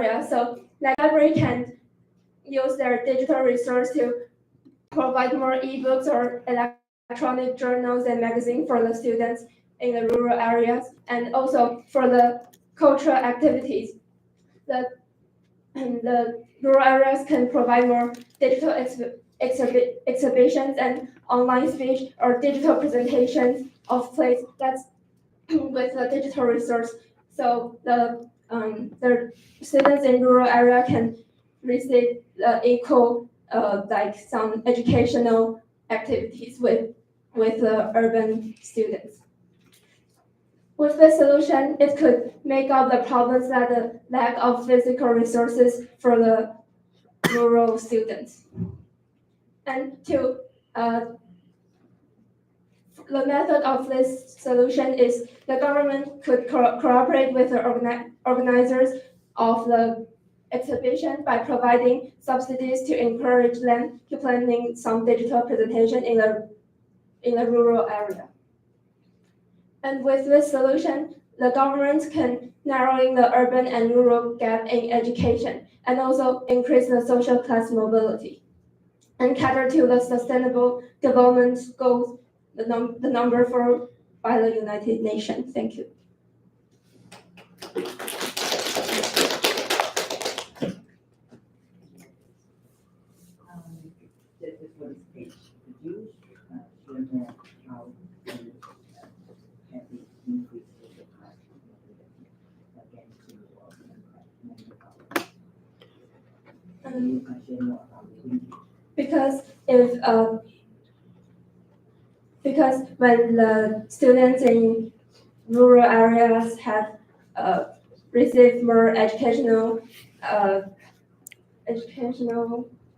area. So the library can use their digital resource to provide more ebooks or electronic journals and magazines for the students in the rural areas, and also for the cultural activities. The rural areas can provide more digital exhibitions and online speech or digital presentations of plays that's with the digital resource. So the students in rural area can receive equal like some educational activities with the urban students. With this solution, it could make up the problems that the lack of physical resources for the rural students. And the method of this solution is the government could cooperate with the organizers of the exhibition by providing subsidies to encourage them to planning some digital presentation in the rural area. And with this solution, the government can narrowing the urban and rural gap in education and also increase the social class mobility and cater to the sustainable development goals, the number for by the United Nations. Thank you. This is what is page produced. Children how to have the increase of the class again to mental health. Because when the students in rural areas have received more educational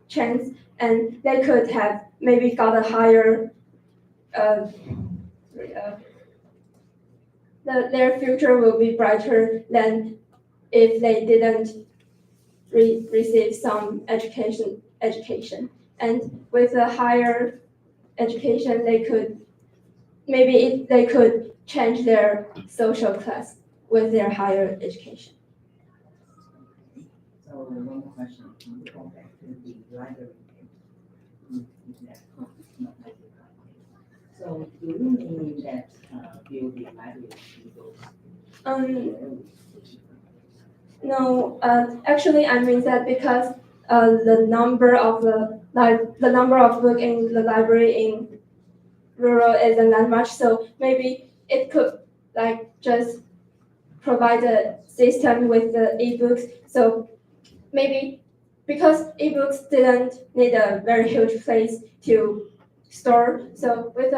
chance, and they could have maybe got a higher their future will be brighter than if they didn't receive some education. And with a higher education, they could change their social class with their higher education. So one more question. Can you go back to the library? So do you mean that build the library No, actually, I mean that because the number of book in the library in rural isn't that much, so maybe it could like just provide a system with the ebooks. So maybe because ebooks didn't need a very huge place to store, so with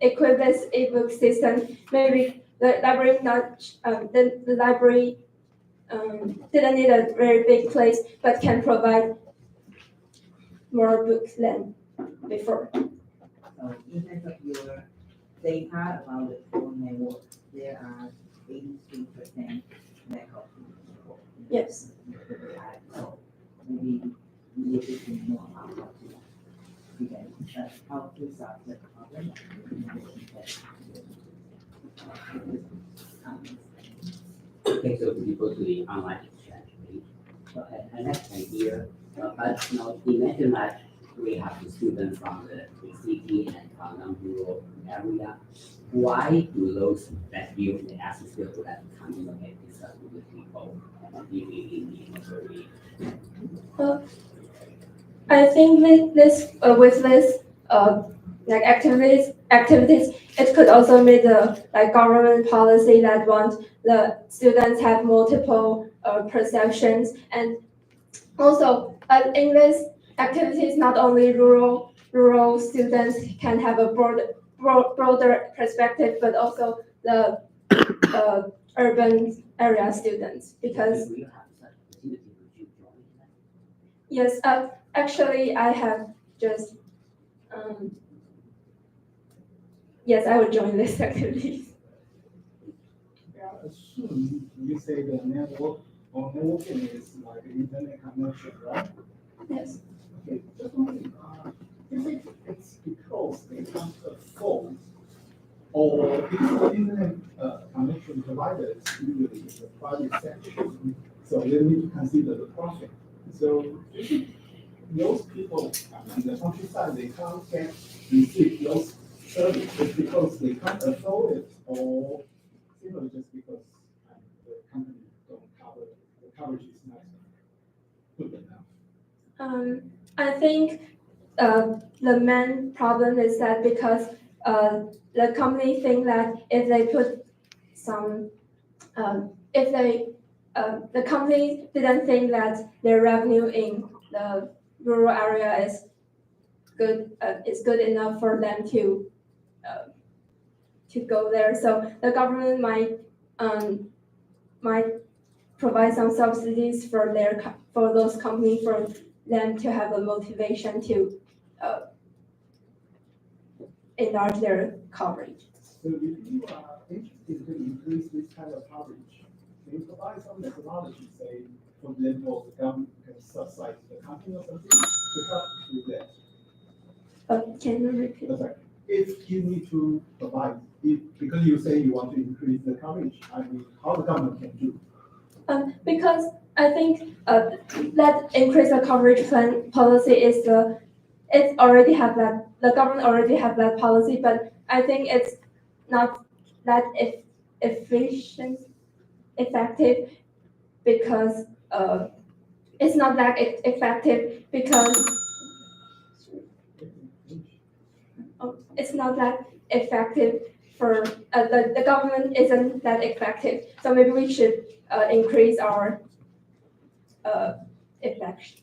equip this ebook system, maybe the library the library didn't need a very big place, but can provide more books than before. So in terms of your data about the phone network, there are 83% lack of support. Yes. So maybe we need to know about how to solve the problem. Okay, so we go to the online exchange page. So I like the idea, but you mentioned that we have the students from the city and from non-rural area. Why do those that build the access to that communicate with people in the very? I think with this like activities, it could also make the like government policy that want the students have multiple perceptions, and also in this activities not only rural students can have a broader perspective, but also the urban area students, because yes, actually I have just yes, I would join this activity. Yeah, assume you say the network or networking is like internet connection, right? Yes. Okay, just wondering, it's because they can't afford or because internet connection providers usually is the private sector, so they need to consider the profit. So those people in the countryside, they can't receive those services because they can't afford it, or just because the company don't cover, the coverage is not good enough. I think the main problem is that because the company think that if they put some, if they, the company didn't think that their revenue in the rural area is good enough for them to go there. So the government might provide some subsidies for for those companies for them to have a motivation to enlarge their coverage. So if you are interested to increase this kind of coverage, can you provide some methodology, say, for example, the government can subsidize the company or something to help with that? Can you repeat? That's right. If you need to provide, because you say you want to increase the coverage, I mean, how the government can do? Because I think that increase the coverage plan policy is it's already have that, the government already have that policy, but I think it's not that effective because it's not that effective because it's not that effective for the government isn't that effective. So maybe we should increase our effect.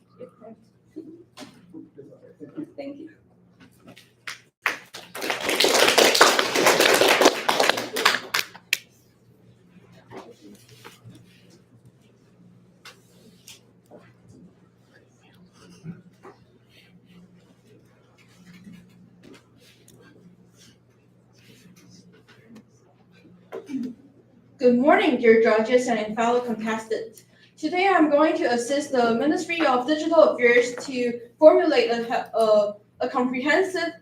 Thank you. Good morning, dear judges and fellow contestants. Today I'm going to assist the Ministry of Digital Affairs to formulate a comprehensive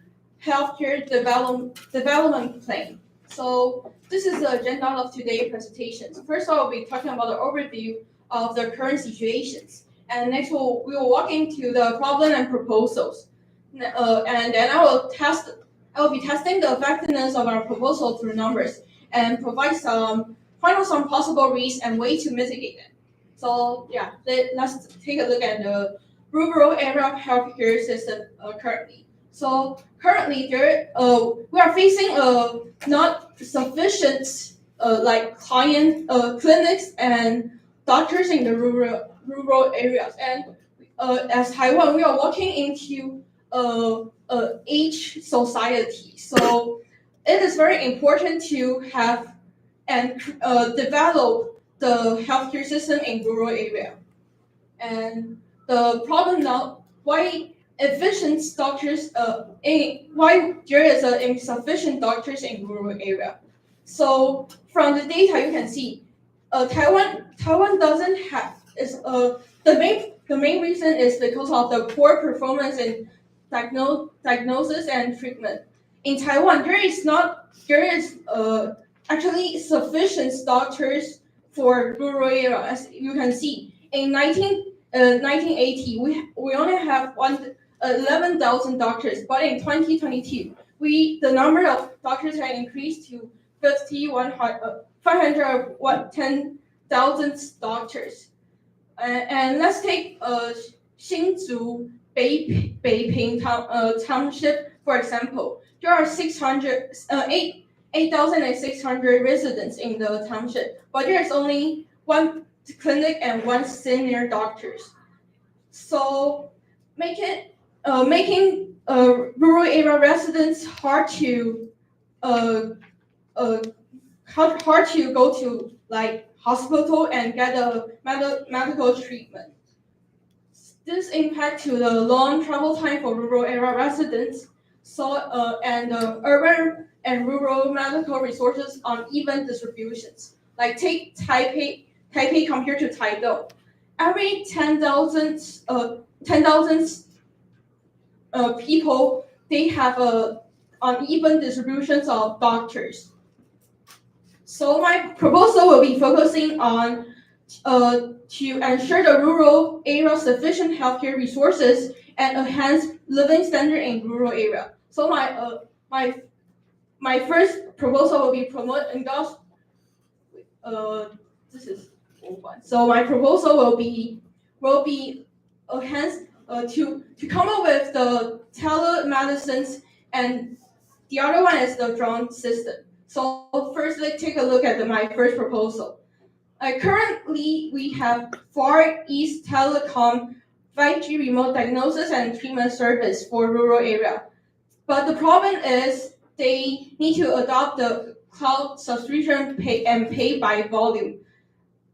healthcare development plan. So this is the agenda of today's presentations. First, I will be talking about the overview of the current situations. And next, we will walk into the problem and proposals. And then I will be testing the effectiveness of our proposal through numbers and find out some possible risks and ways to mitigate them. So yeah, let's take a look at the rural area healthcare system currently. So currently, we are facing not sufficient clinics and doctors in the rural areas. And as Taiwan, we are walking into a age society. So it is very important to have and develop the healthcare system in rural area. And the problem now, why efficient doctors, why there is insufficient doctors in rural area. So from the data you can see, Taiwan doesn't have the main reason is because of the poor performance in diagnosis and treatment. In Taiwan, there is actually sufficient doctors for rural area. As you can see, in 1980, we only have 11,000 doctors, but in 2022, the number of doctors has increased to 510,000 doctors. And let's take Hsinchu Beiping Township for example. There are 8,600 residents in the township, but there is only one clinic and one senior doctors. So making rural area residents hard to go to like hospital and get a medical treatment. This impact to the long travel time for rural area residents. So and urban and rural medical resources uneven distributions. Like take Taipei compared to Taido. Every 10,000 people, they have uneven distributions of doctors. So my proposal will be focusing on to ensure the rural area sufficient healthcare resources and enhance living standard in rural area. So my first proposal will be promote endorse. This is old one. So my proposal will be enhance to come up with the telemedicines, and the other one is the drone system. So first, let's take a look at my first proposal. Currently, we have Far East Telecom 5G remote diagnosis and treatment service for rural area. But the problem is they need to adopt the cloud subscription pay by volume.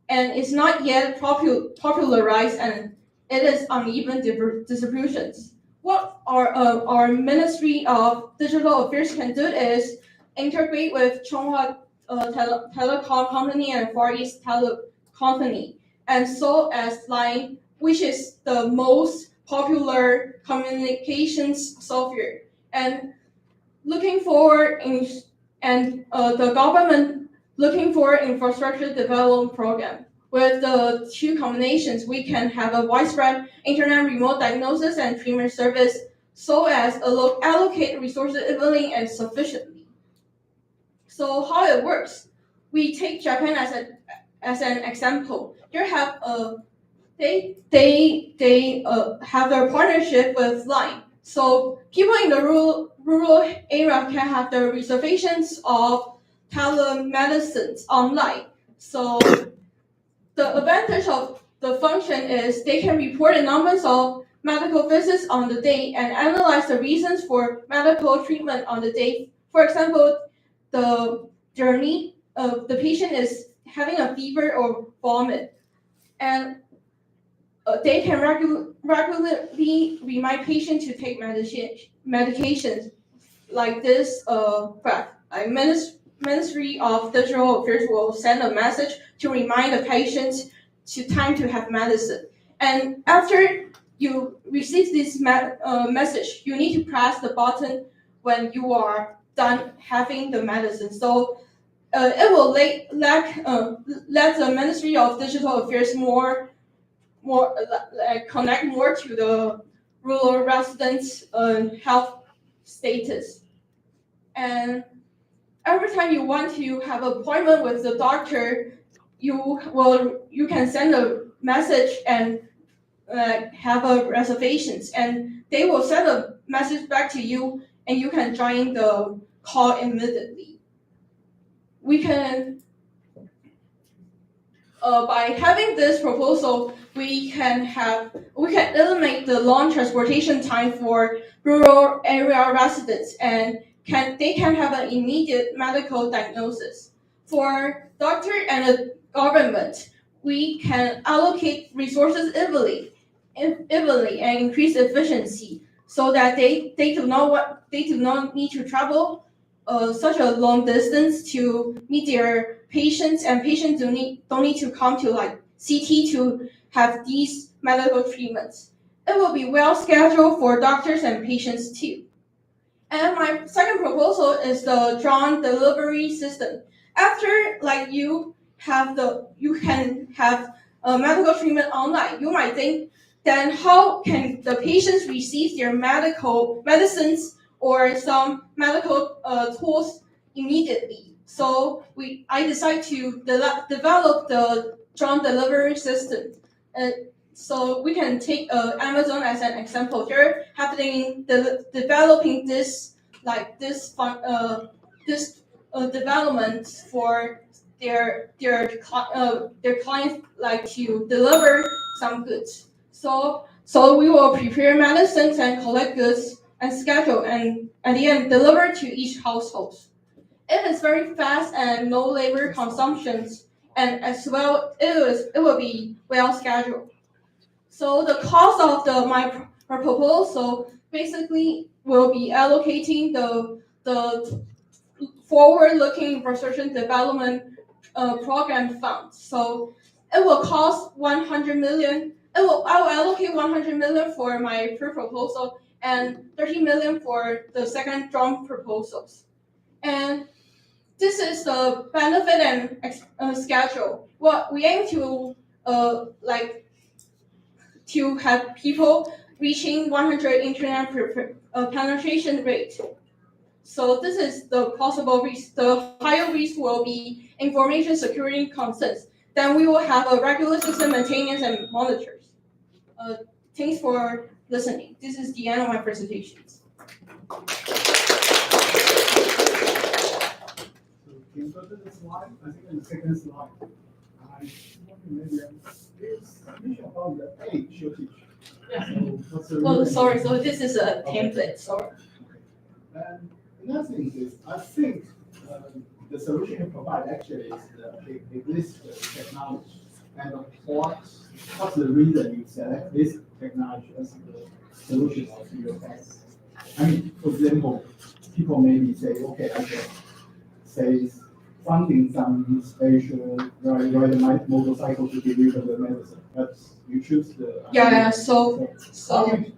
And it's not yet popularized, and it is uneven distributions. What our Ministry of Digital Affairs can do is integrate with Chonghua Telecom Company and Far East Tele Company, and so as Line, which is the most popular communications software, and looking for the government looking for infrastructure development program. With the two combinations, we can have a widespread internet remote diagnosis and treatment service so as allocate resources evenly and sufficiently. So how it works? We take Japan as an example. They have have their partnership with Line. So people in the rural area can have their reservations of telemedicines online. So the advantage of the function is they can report the numbers of medical visits on the day and analyze the reasons for medical treatment on the day. For example, the journey of the patient is having a fever or vomit, and they can regularly remind patients to take medications like this graph. Ministry of Digital Affairs will send a message to remind the patients to time to have medicine. And after you receive this message, you need to press the button when you are done having the medicine. So it will let the Ministry of Digital Affairs connect more to the rural residents' health status. And every time you want to have an appointment with the doctor, you can send a message and have a reservations, and they will send a message back to you, and you can join the call immediately. We can by having this proposal, we can eliminate the long transportation time for rural area residents, and they can have an immediate medical diagnosis. For doctor and the government, we can allocate resources evenly and increase efficiency so that they do not need to travel such a long distance to meet their patients, and patients don't need to come to like CT to have these medical treatments. It will be well scheduled for doctors and patients too. And my second proposal is the drone delivery system. After you can have a medical treatment online, you might think, then how can the patients receive their medical medicines or some medical tools immediately? So I decided to develop the drone delivery system. So we can take Amazon as an example. They're developing this development for their clients to deliver some goods. So we will prepare medicines and collect goods and schedule, and at the end deliver to each household. It is very fast and no labor consumptions, and as well it will be well scheduled. So the cost of my proposal basically will be allocating the forward-looking research and development program fund. So it will cost 100 million. I will allocate 100 million for my proposal, and 30 million for the second drawn proposals. And this is the benefit and schedule. What we aim to to have people reaching 100 internet penetration rate. So this is the possible risk. The higher risk will be information security concerns. Then we will have a regular system maintenance and monitors. Thanks for listening. This is the end of my presentations. So can you go to the slide? I think in the second slide, I maybe there's mention about the aid shortage. Yeah. So what's the Oh, reason? sorry. So this is a template. Sorry. And another thing is, I think the solution you provide actually is the existing technology. And what's the reason you select this technology as the solution of your case? I mean, for example, people maybe say, okay, I can say funding some special ride my motorcycle to deliver the medicine, but you choose the Yeah. So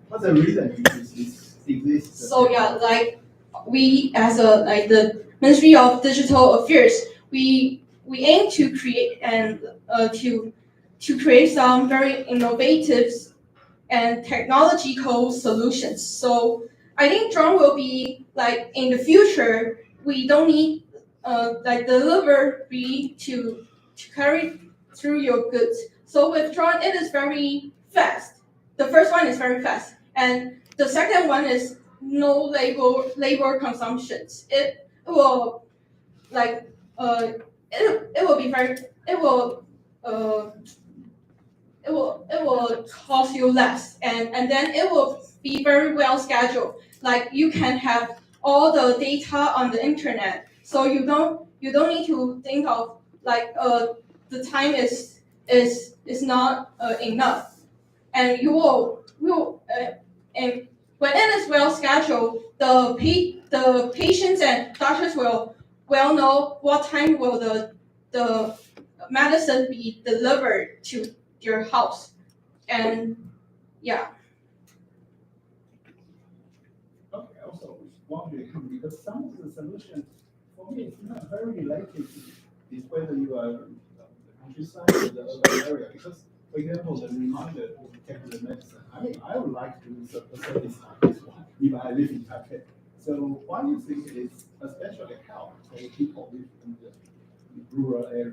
what's the reason you choose this exist? So yeah, like we as the Ministry of Digital Affairs, we aim to create and to create some very innovative and technological solutions. So I think drone will be like in the future we don't need like delivery to carry through your goods. So with drone it is very fast. The first one is very fast, and the second one is no labor consumptions. It will like it will be very it will it will cost you less, and then it will be very well scheduled. Like you can have all the data on the internet, so you don't need to think of like the time is not enough, and you will and when it is well scheduled, the patients and doctors will know what time will the medicine be delivered to your house, and yeah. Okay, also wondering because some of the solutions for me it's not very related to is whether you are in the countryside or the urban area. Because for example, the reminder to take the medicine, I would like to use a service like this one if I live in Taipei. So why do you think it is especially help for people live in the rural area?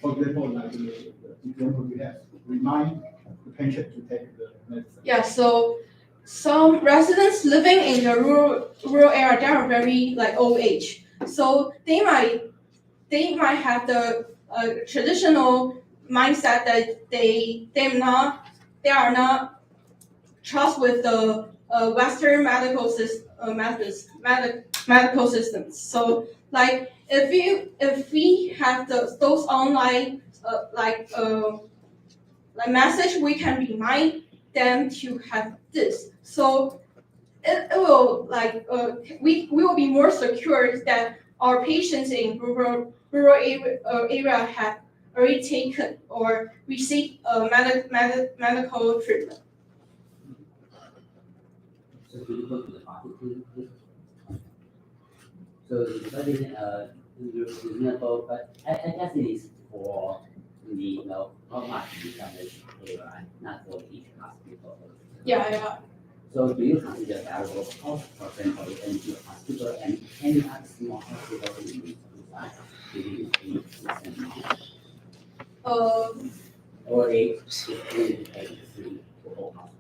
For example, like the example we have, remind the patient to take the medicine. Yeah, so some residents living in the rural area, they are very like old age, so they might have the traditional mindset that they are not trust with the Western medical systems. So like if we have those online like message, we can remind them to have this. So it will like we will be more secure that our patients in rural area have already taken or received medical treatment. So can you go to the marketing, please? So the study is reasonable, but I guess it is for the how much you can pay, right? Not for each hospital. Yeah. So do you consider variable cost, for example, in your hospital and any other small hospital in the system? Or they really pay free for all hospitals?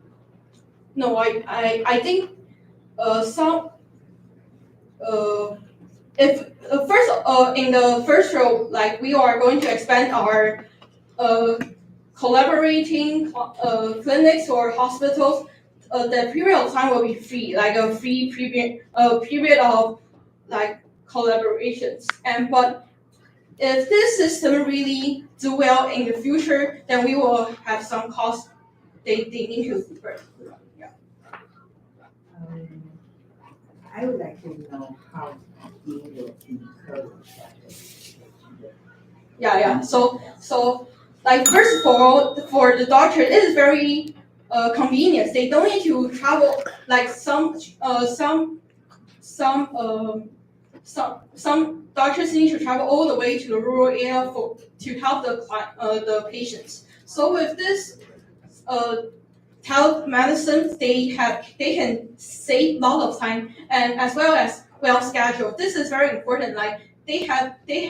No, I think some if first in the first row, like we are going to expand our collaborating clinics or hospitals. The period of time will be free, like a free period of like collaborations. And but if this system really do well in the future, then we will have some cost they need to defer. Yeah. I would like to know how you will encourage that. Yeah. So like first of all, for the doctor, it is very convenience. They don't need to travel like some doctors need to travel all the way to the rural area to help the patients. So with this telemedicine, they can save a lot of time and as well scheduled. This is very important. Like they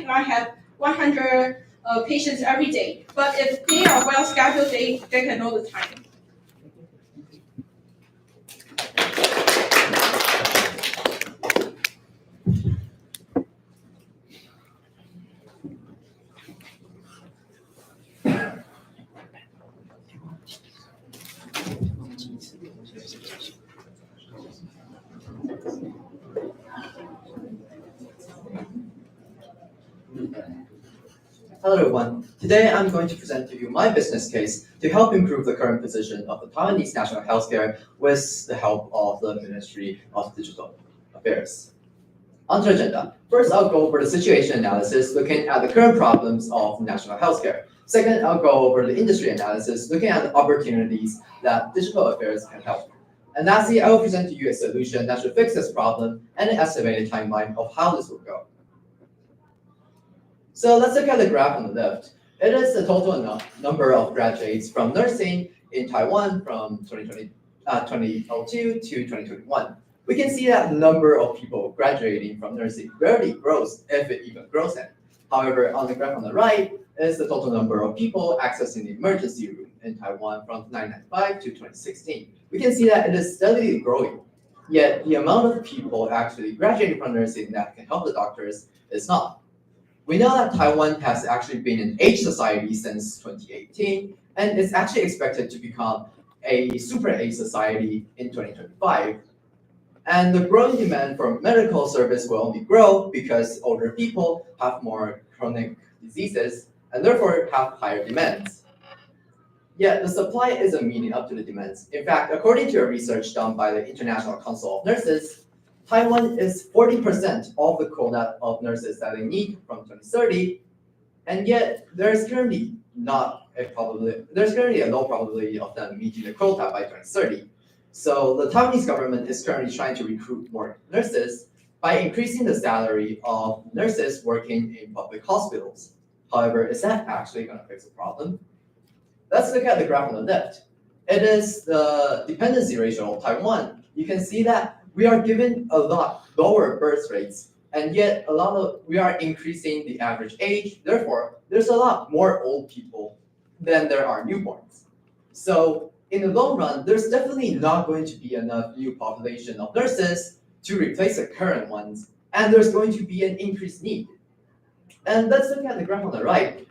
might have 100 patients every day, but if they are well scheduled, they can know the time. Hello everyone. Today I'm going to present to you my business case to help improve the current position of the Taiwanese national healthcare with the help of the Ministry of Digital Affairs. On the agenda, first I'll go over the situation analysis looking at the current problems of national healthcare. Second, I'll go over the industry analysis looking at the opportunities that digital affairs can help. And lastly, I will present to you a solution that should fix this problem and an estimated timeline of how this will go. So let's look at the graph on the left. It is the total number of graduates from nursing in Taiwan from 2002 to 2021. We can see that the number of people graduating from nursing rarely grows, if it even grows any. However, on the graph on the right is the total number of people accessing the emergency room in Taiwan from 1995 to 2016. We can see that it is steadily growing, yet the amount of people actually graduating from nursing that can help the doctors is not. We know that Taiwan has actually been an age society since 2018, and it's actually expected to become a super age society in 2025. And the growing demand for medical service will only grow because older people have more chronic diseases and therefore have higher demands. Yet the supply isn't meeting up to the demands. In fact, according to a research done by the International Council of Nurses, Taiwan is 40% of the quota of nurses that they need from 2030, and yet there's currently a low probability of them meeting the quota by 2030. So the Taiwanese government is currently trying to recruit more nurses by increasing the salary of nurses working in public hospitals. However, is that actually going to fix the problem? Let's look at the graph on the left. It is the dependency ratio of Taiwan. You can see that we are given a lot lower birth rates, and yet we are increasing the average age. Therefore, there's a lot more old people than there are newborns. So in the long run, there's definitely not going to be enough new population of nurses to replace the current ones, and there's going to be an increased need. And let's look at the graph on the right.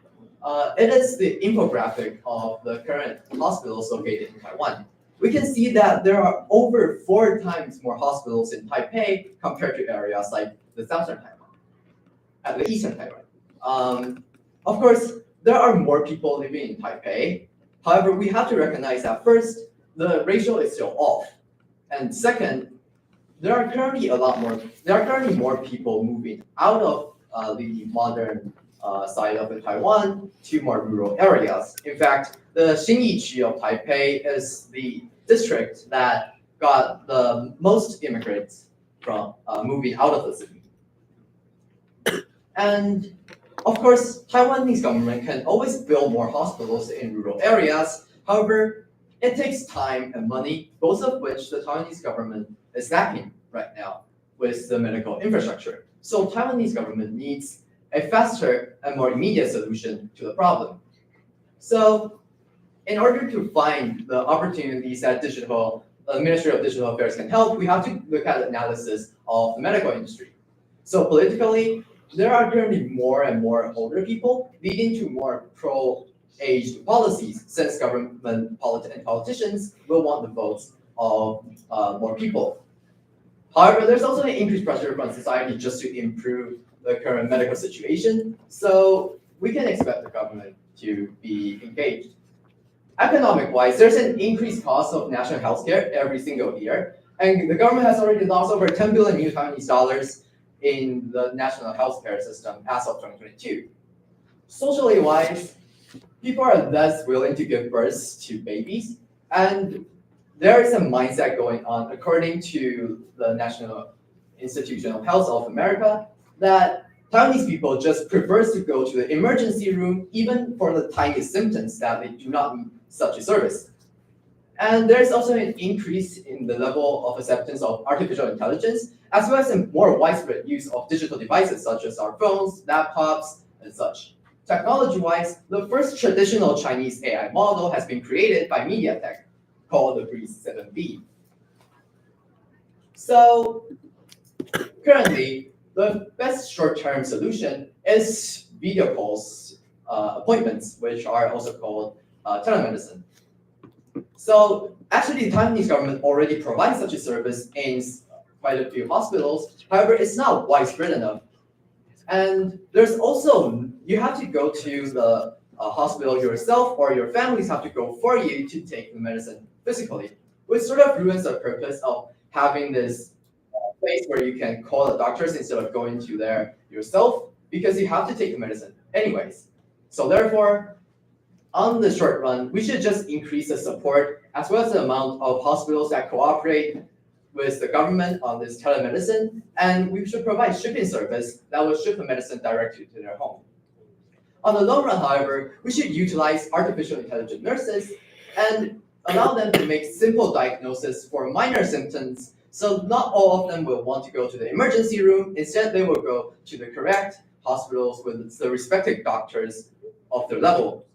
It is the infographic of the current hospitals located in Taiwan. We can see that there are over 4 times more hospitals in Taipei compared to areas like the southern Taiwan, the eastern Taiwan. Of course, there are more people living in Taipei. However, we have to recognize that first, the ratio is still off, and second, there are currently more people moving out of the modern side of the Taiwan to more rural areas. In fact, the Xinyi of Taipei is the district that got the most immigrants from moving out of the city. And of course, Taiwanese government can always build more hospitals in rural areas. However, it takes time and money, both of which the Taiwanese government is lacking right now with the medical infrastructure. So Taiwanese government needs a faster and more immediate solution to the problem. So in order to find the opportunities that the Ministry of Digital Affairs can help, we have to look at the analysis of the medical industry. So politically, there are currently more and more older people, leading to more pro-aged policies, since government and politicians will want the votes of more people. However, there's also an increased pressure from society just to improve the current medical situation, so we can expect the government to be engaged. Economic-wise, there's an increased cost of national healthcare every single year, and the government has already lost over 10 billion new Taiwanese dollars in the national healthcare system as of 2022. Socially wise, people are less willing to give birth to babies, And there is a mindset going on, according to the National Institution of Health of America, that Taiwanese people just prefers to go to the emergency room even for the tiniest symptoms that they do not need such a service. And there's also an increase in the level of acceptance of artificial intelligence, as well as a more widespread use of digital devices such as our phones, laptops, and such. Technology-wise, the first traditional Chinese AI model has been created by MediaTek, called the Breeze 7B. So currently, the best short-term solution is video calls appointments, which are also called telemedicine. So actually, the Taiwanese government already provides such a service in quite a few hospitals. However, it's not widespread enough. And there's also, you have to go to the hospital yourself, or your families have to go for you to take the medicine physically, which sort of ruins the purpose of having this place where you can call the doctors instead of going to there yourself, because you have to take the medicine anyways. So therefore, on the short run, we should just increase the support as well as the amount of hospitals that cooperate with the government on this telemedicine, and we should provide shipping service that will ship the medicine directly to their home. On the long run, however, we should utilize artificial intelligent nurses and allow them to make simple diagnosis for minor symptoms, so not all of them will want to go to the emergency room. Instead, they will go to the correct hospitals with the respective doctors of their level.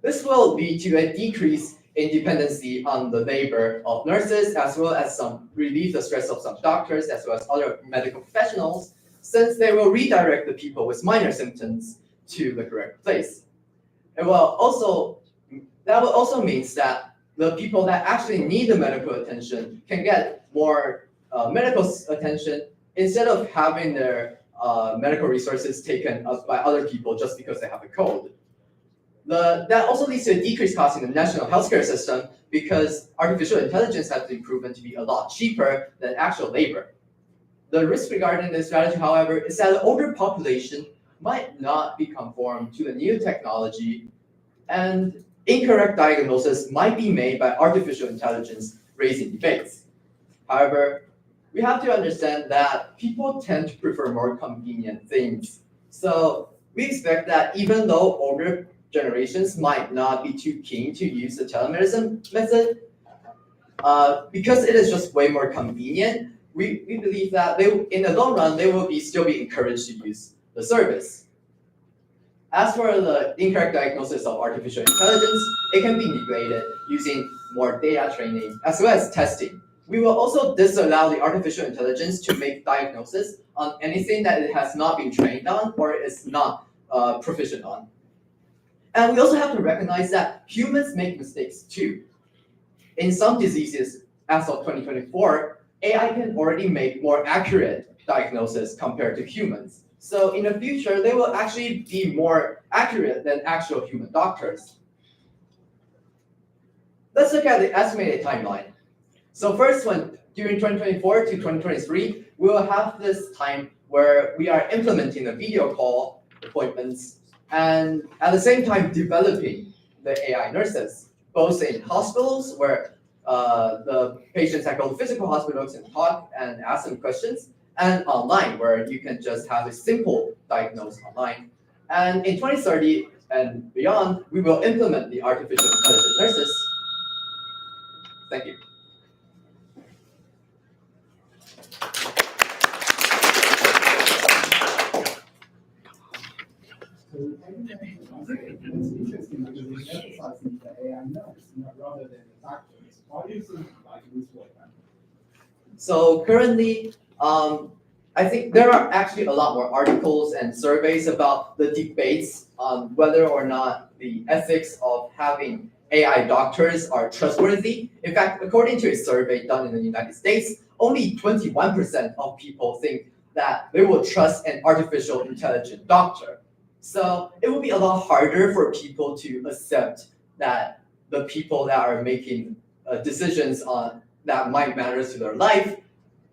This will lead to a decrease in dependency on the labor of nurses, as well as some relieve the stress of some doctors, as well as other medical professionals, since they will redirect the people with minor symptoms to the correct place. That will also means that the people that actually need the medical attention can get more medical attention instead of having their medical resources taken up by other people just because they have a cold. That also leads to a decreased cost in the national healthcare system, because artificial intelligence has been proven to be a lot cheaper than actual labor. The risk regarding this strategy, however, is that the older population might not be conformed to the new technology, and incorrect diagnosis might be made by artificial intelligence, raising debates. However, we have to understand that people tend to prefer more convenient things. So we expect that even though older generations might not be too keen to use the telemedicine method, because it is just way more convenient, we believe that in the long run, they will still be encouraged to use the service. As for the incorrect diagnosis of artificial intelligence, it can be mitigated using more data training as well as testing. We will also disallow the artificial intelligence to make diagnosis on anything that it has not been trained on or is not proficient on. And we also have to recognize that humans make mistakes too. In some diseases, as of 2024, AI can already make more accurate diagnosis compared to humans. So in the future, they will actually be more accurate than actual human doctors. Let's look at the estimated timeline. So first one, during 2024 to 2023, we will have this time where we are implementing the video call appointments and at the same time developing the AI nurses, both in hospitals where the patients that go to physical hospitals and talk and ask them questions, and online where you can just have a simple diagnosis online. And in 2030 and beyond, we will implement the artificial intelligent nurses. Thank you. It's interesting because it's emphasizing the AI nurse rather than the doctors. Why do you think like this will happen? So currently, I think there are actually a lot more articles and surveys about the debates on whether or not the ethics of having AI doctors are trustworthy. In fact, according to a survey done in the United States, only 21% of people think that they will trust an artificial intelligent doctor. So it will be a lot harder for people to accept that the people that are making decisions on that might matter to their life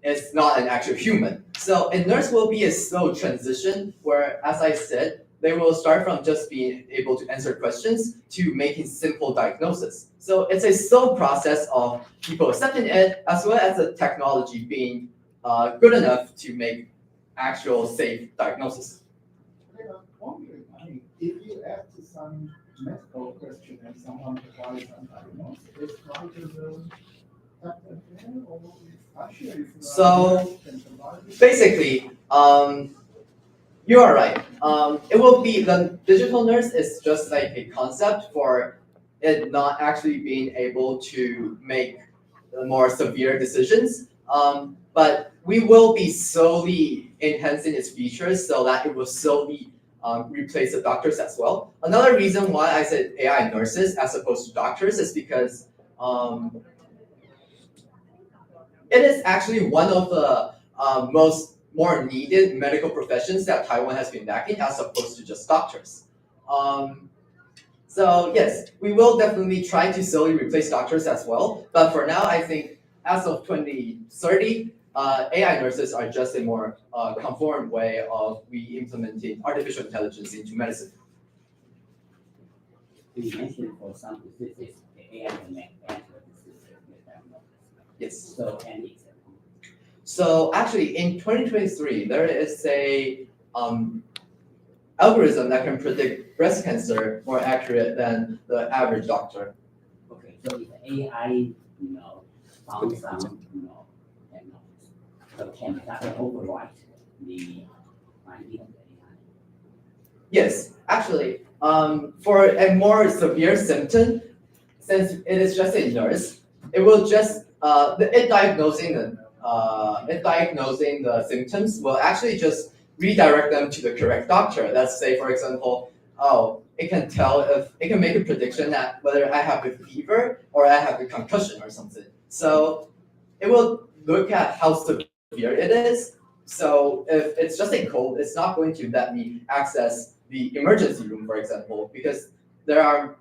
is not an actual human. So a nurse will be a slow transition where, as I said, they will start from just being able to answer questions to making simple diagnosis. So it's a slow process of people accepting it, as well as the technology being good enough to make actual safe diagnosis. I'm wondering, if you ask some medical question and someone provides some diagnosis, it's right to the doctor there, or actually it's So basically, you are right. It will be the digital nurse is just like a concept for it not actually being able to make more severe decisions. But we will be slowly enhancing its features so that it will slowly replace the doctors as well. Another reason why I said AI nurses as opposed to doctors is because it is actually one of the more needed medical professions that Taiwan has been lacking as opposed to just doctors. So yes, we will definitely try to slowly replace doctors as well. But for now, I think as of 2030, AI nurses are just a more conform way of we implementing artificial intelligence into medicine. You mentioned for some diseases, the AI can make better decisions with diagnosis. Yes. So any example? So actually, in 2023, there is a algorithm that can predict breast cancer more accurate than the average doctor. Okay, so if AI, found some, diagnosis, so can that overwrite the finding of the AI? Yes, actually, for a more severe symptom, since it is just a nurse, it will just it diagnosing the symptoms will actually just redirect them to the correct doctor. Let's say, for example, it can tell if it can make a prediction that whether I have a fever or I have a concussion or something. So it will look at how severe it is. So if it's just a cold, it's not going to let me access the emergency room, for example, because they're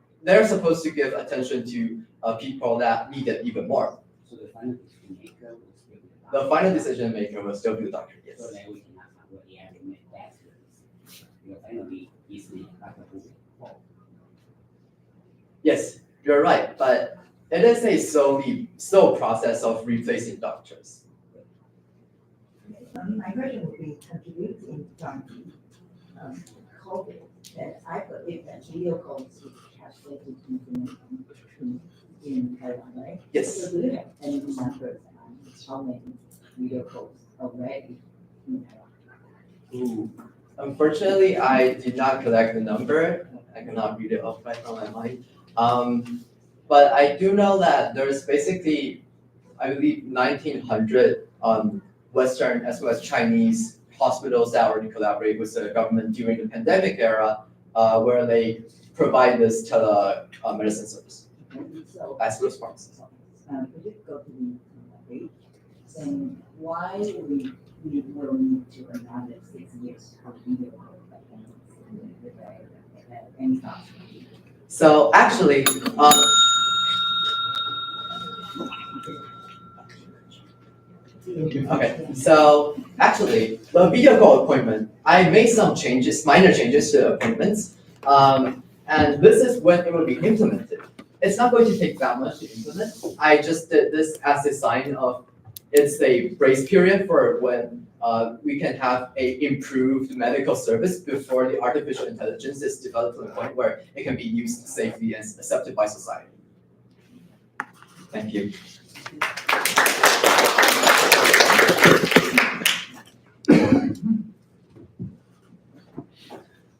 supposed to give attention to people that need it even more. So the final decision maker will still be the The doctor. final decision maker will still be the doctor. Yes. So then we can have our AI to make better decisions. Because finally, easily doctor who will. Yes, you're right, but it is a slow process of replacing doctors. My question would be contributing from COVID, that I believe that video calls translated information in Taiwan, right? Yes. So do you have any numbers on how many video calls already in Taiwan? Unfortunately, I did not collect the number. I cannot read it off right from my mind. But I do know that there's basically, I believe, 1,900 Western as well as Chinese hospitals that already collaborate with the government during the pandemic era, where they provide this telemedicine service So, as responses. could you go to the page saying why we will need to another 6 years for video call any thoughts? So actually, okay, so actually, the video call appointment, I made some changes, minor changes to the appointments, and this is when it will be implemented. It's not going to take that much to implement. I just did this as a sign of it's a grace period for when we can have a improved medical service before the artificial intelligence is developed to the point where it can be used safely and accepted by society. Thank you.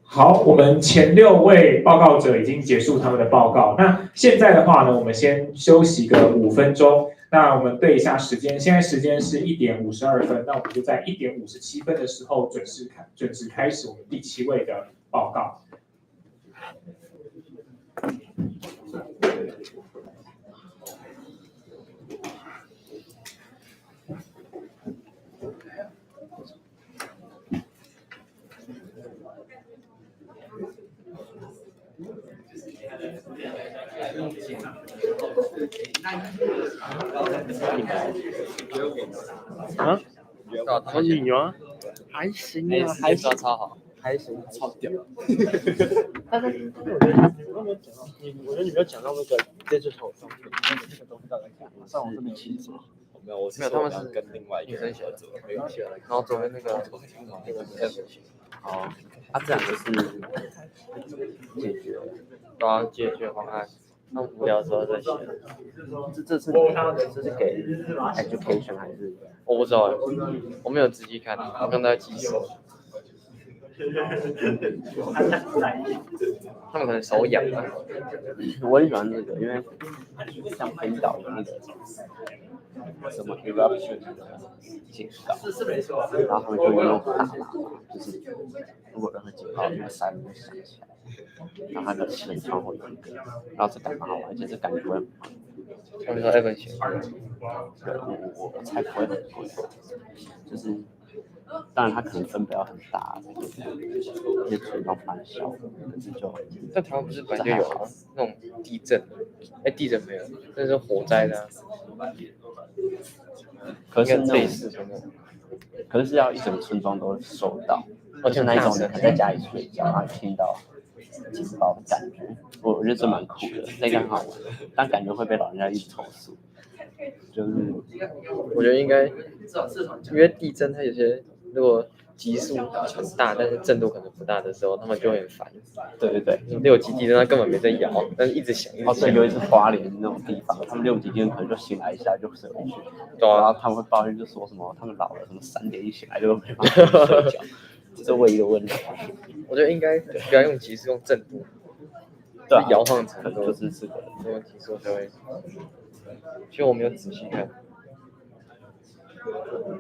好，我们前6位报告者已经结束他们的报告。那现在的话呢，我们先休息个5分钟。那我们对一下时间，现在时间是1点52分，那我们就在1点57分的时候准时开始我们第7位的报告。啊？好你啊？还行啊，还抓超好。还行，超屌。但是我觉得你有没有讲到我觉得你没有讲到那个 digital 上面这个东西到底干嘛？上我这边其实没有，没有他们是跟另外一个人合作，没有写了。然后左边那个 F 型，好，它这两个是解决方案。那无聊的时候再写。这是给 education 还是？我不知道，我没有仔细看，我看到技术。他们可能手痒吧。我很喜欢这个，因为像冰岛的那个什么 eruption 的警告，然后他们就用大喇叭，就是如果任何警告，那个塞就响起来，然后它的气窗会有一个，然后这感蛮好玩，而且这感觉会很棒。他们说Evan钱，对，我猜不会很贵，就是当然它可能分贝要很大，一些村庄蛮小的，可是就但台湾不是本来就有啊那种地震，地震没有，那是火灾的、啊，可是类似的那种，可是要一整个村庄都收到，而且那一种你可能在家里睡觉，然后听到警报的感觉，我觉得这蛮酷的，那个很好玩，但感觉会被老人家一直投诉。就是我觉得应该，因为地震它有些如果级数很大，但是震度可能不大的时候，他们就会很烦。对， 6级地震它根本没在摇，但是一直响。对，有一次花莲那种地方，他们6级地震可能就醒来一下就睡回去，对啊，然后他们会抱怨就说什么他们老了，什么3点一醒来就没办法睡觉，这是唯一的问题。我觉得应该不要用级数，用震度，对啊，摇晃程度就是这个，用级数才会。其实我没有仔细看。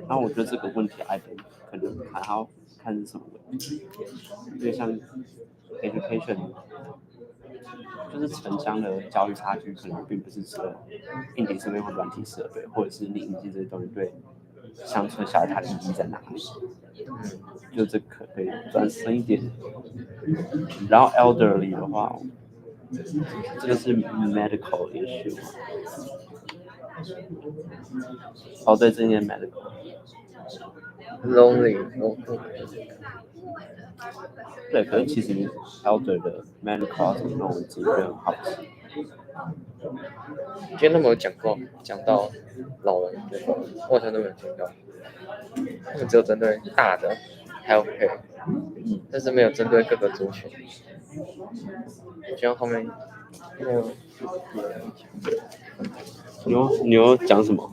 然后我觉得这个问题 I 可能还要看是什么问题，因为像 education 就是城乡的教育差距，可能并不是只有硬体设备或软体设备，或者是你引进这些东西对乡村下来它的意义在哪里？就这可以转深一点。然后 elderly 的话，这个是 medical issue 嘛？哦，对，这件 medical。lonely， 对，可是其实 elder 的 medical 怎么弄，我自己觉得很好奇。今天他们有讲到老人的，我好像都没有听到。他们只有针对大的 healthcare，但是没有针对各个族群。希望后面你有讲什么？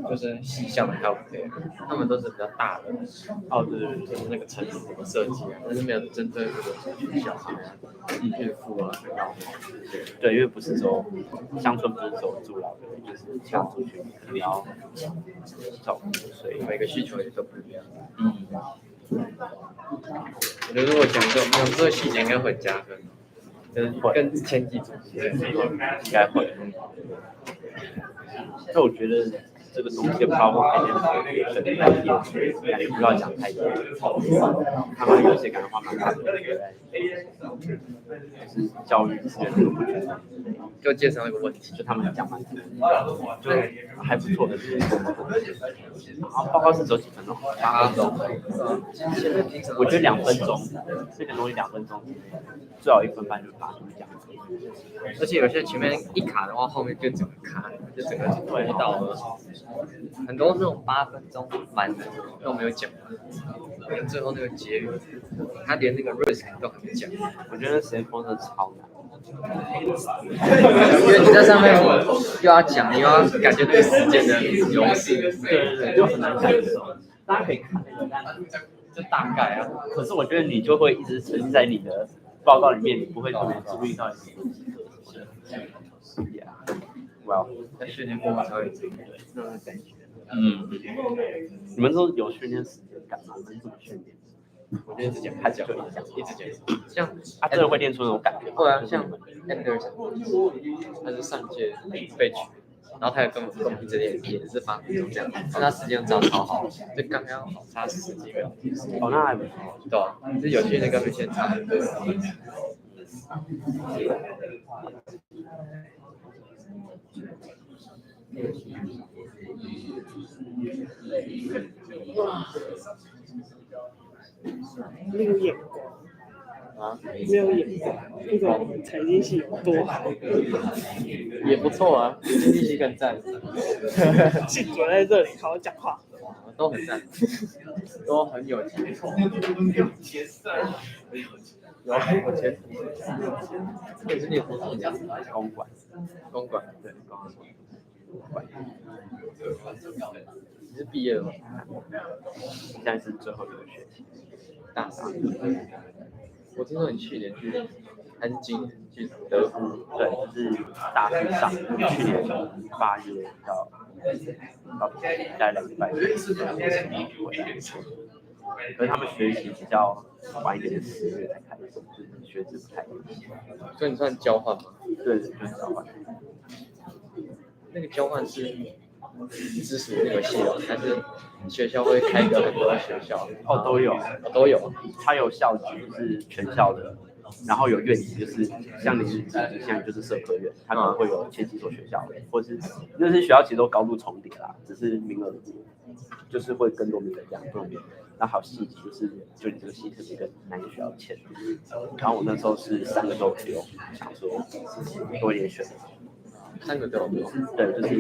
就是细项的 healthcare，他们都是比较大的。哦，对，就是那个城市怎么设计啊，但是没有针对这个小孩啊、孕妇啊、老人。对，因为不是说乡村不是说住老人，就是乡村区可能要照顾，所以每个需求也都不一样。我觉得如果讲这个细节应该会加分，就是跟前几组应该会。所以我觉得这个东西的 problem 可以分开一点，感觉不要讲太多。他们有些感觉花蛮大的，就是教育资源都不均衡。就介绍那个问题，就他们讲蛮多，就还不错的。然后报告是只有几分钟，8分钟。我觉得2分钟，这个东西2分钟，最好1分半就把它讲。而且有些前面一卡的话，后面就整个卡，就整个推到了。很多那种8分钟满的都没有讲完，最后那个结语，他连那个 risk 都还没讲。我觉得时间风真的超难。因为你在上面又要讲，又要感觉那个时间的流逝，对，就很难感受。大家可以看，就大概啊。可是我觉得你就会一直沉浸在你的报告里面，你不会特别注意到你的。Well， 在训练过后才会那种感觉。你们都有训练时间干嘛？你们怎么训练？我觉得一直讲，一直讲，像真的会练出那种感觉。会啊，像 Anderson， 他是上届被取，然后他也跟我们一直练，也是8分钟这样，但他时间抓超好，就刚刚好差10几秒。哦，那还不错。对啊，就有些人跟现差很多。没有眼光啊，没有眼光，不知道我们财经系有多好，也不错啊，经济系更赞，静坐在这里好好讲话。都很赞，都很有钱。有我前途，这也是念什么讲？公馆，公馆，对，公馆，你是毕业了吗？现在是最后一个学期，大三。我听说你去年去，还是今年去德国？对，就是大四上，去年8月到大概2个礼拜，可是他们学习比较晚一点，10月才开始，就是学制不太一样。所以你算交换吗？对，就是交换。那个交换是支持那个系哦，还是学校会开个很多学校？哦，都有，都有。它有校级，就是全校的，然后有院级，就是像你现在就是社科院，它可能会有前几所学校，或是就是学校其实都高度重叠啦，只是名额就是会更多名额这样，不容易。那还有系级，就你这个系特别跟哪个学校签，然后我那时候是3个都丢，想说多一点选。3个都有，对，就是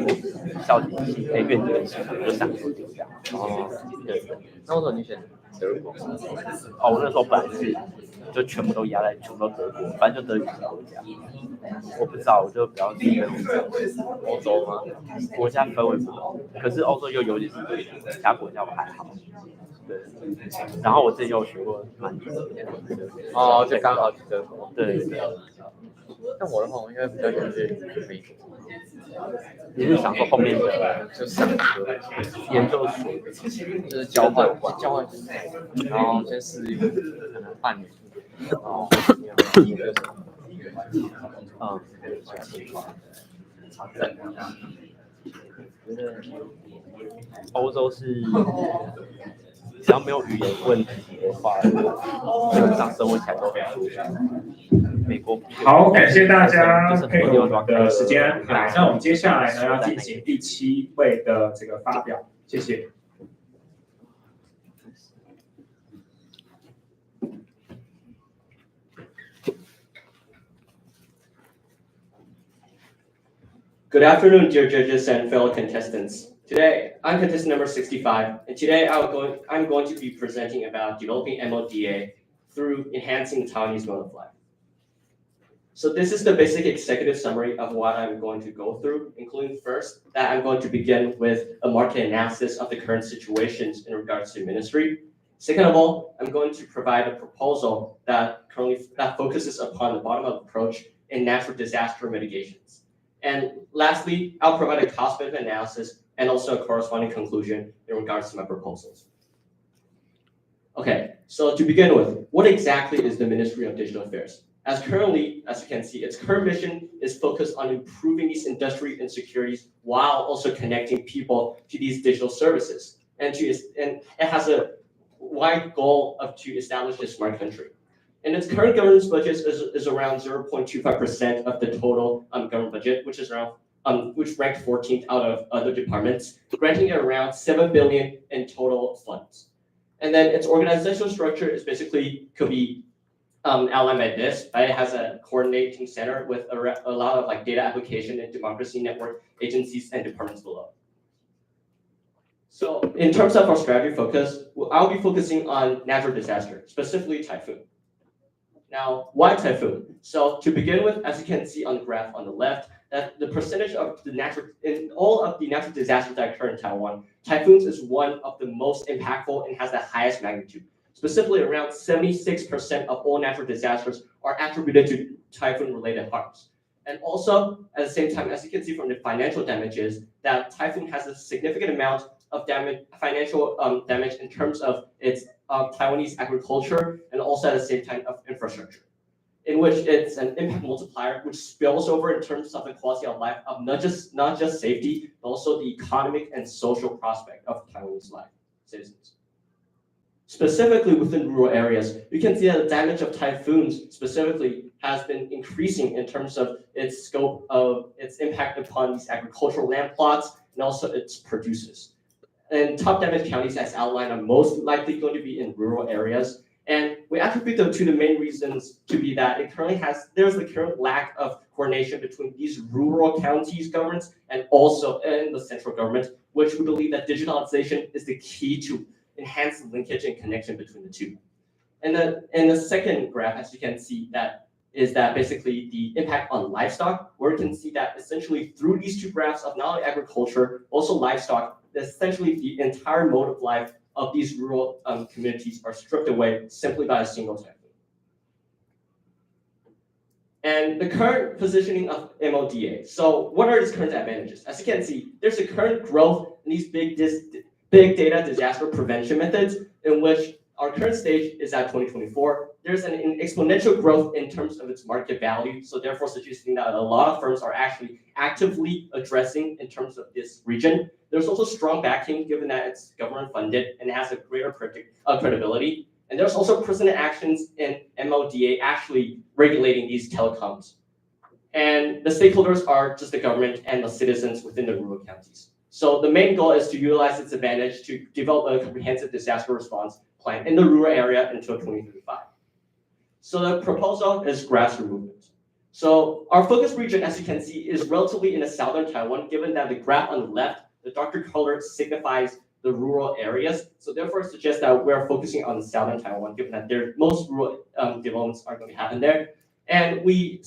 校级系、院级跟系就3个都丢这样。哦，对。那为什么你选德国？哦，我那时候本来是就全部都压在全部都德国，反正就德语系国家。我不知道，我就比较喜欢欧洲吗？国家氛围不同，可是欧洲又尤其是对其他国家我还好。对，然后我之前有学过蛮多的。哦，就刚好去德国。对。但我的话，我应该比较想去美国。你是想说后面的就上研究所，就是交换，然后先试一个可能半年，然后觉得欧洲是只要没有语言问题的话，基本上生活起来都很舒服。美国好，感谢大家配合我们的时间安排。那我们接下来呢要进行第7位的这个发表，谢谢。Good afternoon, dear judges and fellow contestants. Today, I'm contestant number 65, and today I'm going to be presenting about developing MODA through enhancing the Taiwanese mode of life. So this is the basic executive summary of what I'm going to go through, including first, that I'm going to begin with a market analysis of the current situations in regards to ministry. Second of all, I'm going to provide a proposal that focuses upon the bottom-up approach in natural disaster mitigations. And lastly, I'll provide a cost-benefit analysis and also a corresponding conclusion in regards to my proposals. Okay, so to begin with, what exactly is the Ministry of Digital Affairs? As you can see, its current mission is focused on improving these industry insecurities while also connecting people to these digital services. And it has a wide goal to establish a smart country. And its current governance budget is around 0.25% of the total government budget, which is around which ranked 14th out of other departments, granting it around 7 billion in total funds. And then its organizational structure is could be outlined by this. It has a coordinating center with a lot of like data application and democracy network agencies and departments below. So in terms of our strategy focus, I'll be focusing on natural disaster, specifically typhoon. Now, why typhoon? So to begin with, as you can see on the graph on the left, that the percentage of in all of the natural disasters that occur in Taiwan, typhoons is one of the most impactful and has the highest magnitude. Specifically, around 76% of all natural disasters are attributed to typhoon-related harms. And also, at the same time, as you can see from the financial damages, that typhoon has a significant amount of financial damage in terms of its Taiwanese agriculture and also at the same time of infrastructure, in which it's an impact multiplier which spills over in terms of the quality of life of not just safety, but also the economic and social prospect of Taiwanese citizens. Specifically within rural areas, you can see that the damage of typhoons specifically has been increasing in terms of its scope of its impact upon these agricultural land plots and also its producers. and top damaged counties as outlined are most likely going to be in rural areas. And we attribute them to the main reasons to be that there's the current lack of coordination between these rural counties governments and also in the central government, which we believe that digitalization is the key to enhance the linkage and connection between the two. And the second graph, as you can see, is that basically the impact on livestock, where you can see that essentially through these two graphs of not only agriculture, also livestock, essentially the entire mode of life of these rural communities are stripped away simply by a single typhoon. And the current positioning of MODA. So what are its current advantages? As you can see, there's a current growth in these big data disaster prevention methods, in which our current stage is at 2024. There's an exponential growth in terms of its market value, so therefore suggesting that a lot of firms are actually actively addressing in terms of this region. There's also strong backing given that it's government funded and has a greater credibility. And there's also precedent actions in MODA actually regulating these telecoms. And the stakeholders are just the government and the citizens within the rural counties. So the main goal is to utilize its advantage to develop a comprehensive disaster response plan in the rural area until 2035. So the proposal is grassroots movement. So our focus region, as you can see, is relatively in the southern Taiwan, given that the graph on the left, the darker color signifies the rural areas. So therefore it suggests that we're focusing on the southern Taiwan, given that most rural developments are going to happen there. And we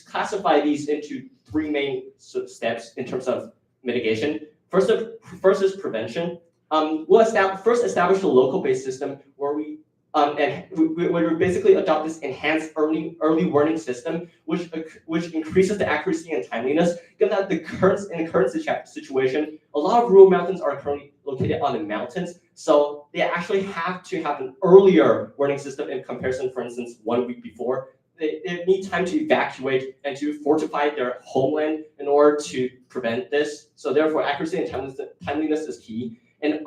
classify these into three main steps in terms of mitigation. First is prevention. We'll first establish a local-based system where we basically adopt this enhanced early warning system, which increases the accuracy and timeliness. Given that in the current situation, a lot of rural mountains are currently located on the mountains, so they actually have to have an earlier warning system in comparison. For instance, 1 week before, they need time to evacuate and to fortify their homeland in order to prevent this. So therefore, accuracy and timeliness is key. And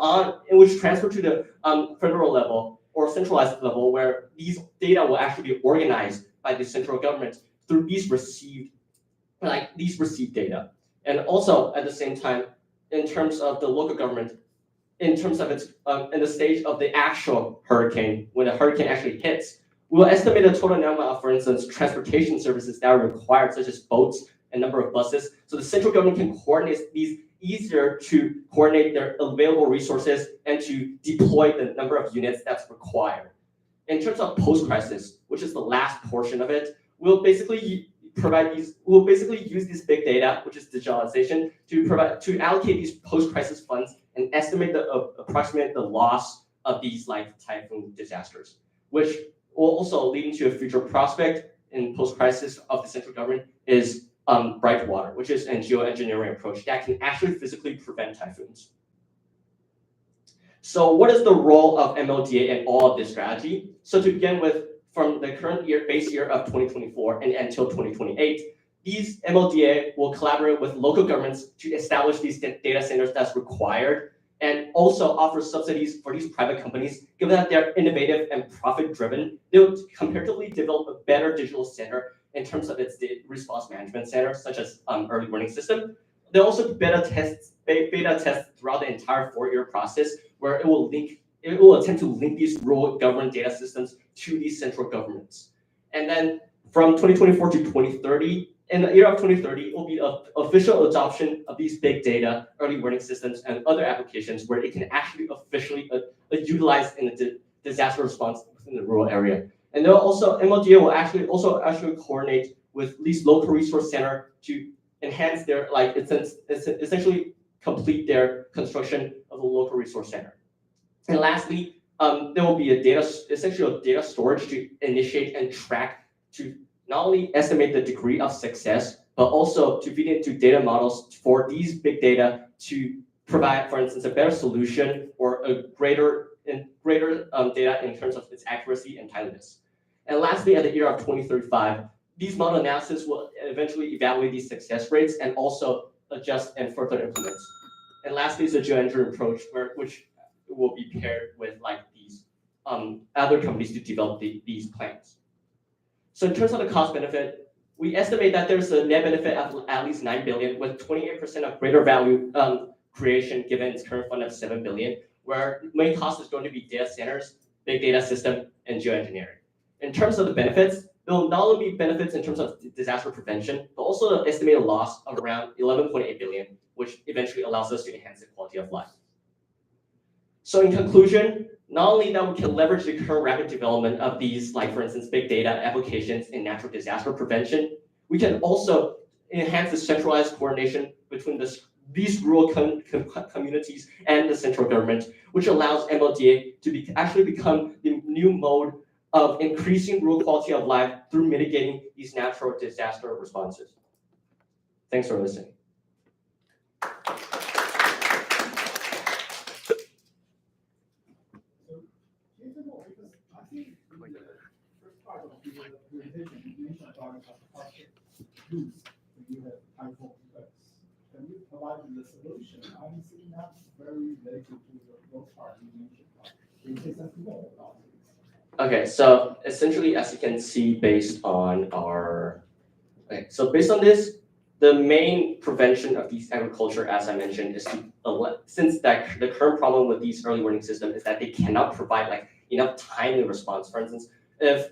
which transfer to the federal level or centralized level, where these data will actually be organized by the central government through these received data. And also at the same time, in terms of the local government, in terms of its in the stage of the actual hurricane, when the hurricane actually hits, we'll estimate the total number of, for instance, transportation services that are required, such as boats and number of buses. So the central government can coordinate these easier to coordinate their available resources and to deploy the number of units that's required. In terms of post-crisis, which is the last portion of it, we'll basically use this big data, which is digitalization, to allocate these post-crisis funds and estimate approximate the loss of these typhoon disasters, which will also lead into a future prospect in post-crisis of the central government is bright water, which is a geoengineering approach that can actually physically prevent typhoons. So what is the role of MODA in all of this strategy? So to begin with, from the current base year of 2024 and until 2028, these MODA will collaborate with local governments to establish these data centers that's required, and also offer subsidies for these private companies. Given that they're innovative and profit-driven, they'll comparatively develop a better digital center in terms of its response management center, such as early warning system. They'll also beta test throughout the entire 4-year process, where it will attempt to link these rural government data systems to these central governments. And then from 2024 to 2030, in the year of 2030, it will be an official adoption of these big data, early warning systems, and other applications where it can actually officially utilize in the disaster response within the rural area. And they'll also, MODA will actually coordinate with these local resource center to enhance their, essentially complete their construction of the local resource center. And lastly, there will be essentially a data storage to initiate and track to not only estimate the degree of success, but also to feed into data models for these big data to provide, for instance, a better solution or a greater data in terms of its accuracy and timeliness. And lastly, at the year of 2035, these model analysis will eventually evaluate these success rates and also adjust and further implement. And lastly is the geoengineering approach, which will be paired with these other companies to develop these plans. So in terms of the cost benefit, we estimate that there's a net benefit of at least 9 billion, with 28% of greater value creation given its current fund of 7 billion, where main cost is going to be data centers, big data system, and geoengineering. In terms of the benefits, there will not only be benefits in terms of disaster prevention, but also an estimated loss of around 11.8 billion, which eventually allows us to enhance the quality of life. So in conclusion, not only that we can leverage the current rapid development of these, like for instance, big data applications in natural disaster prevention, we can also enhance the centralized coordination between these rural communities and the central government, which allows MLDA to actually become the new mode of increasing rural quality of life through mitigating these natural disaster responses. Thanks for listening. First part of the presentation, you mentioned about use when you have iPhone. Can you provide the solution? I'm seeing that's very related to those parts you mentioned. Can you say something more about this? Okay, so essentially, as you can see, based on this, the main prevention of these agriculture, as I mentioned, is since the current problem with these early warning systems is that they cannot provide enough timely response. For instance, if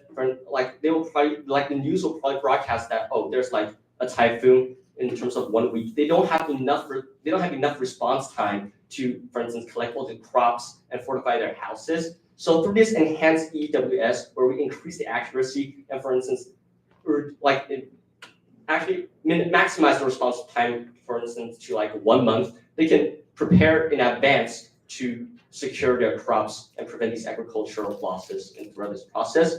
they will probably the news will probably broadcast that there's a typhoon in terms of 1 week. They don't have enough response time to, for instance, collect all the crops and fortify their houses. So through this enhanced EWS, where we increase the accuracy and, for instance, actually maximize the response time, for instance, to 1 month, they can prepare in advance to secure their crops and prevent these agricultural losses throughout this process.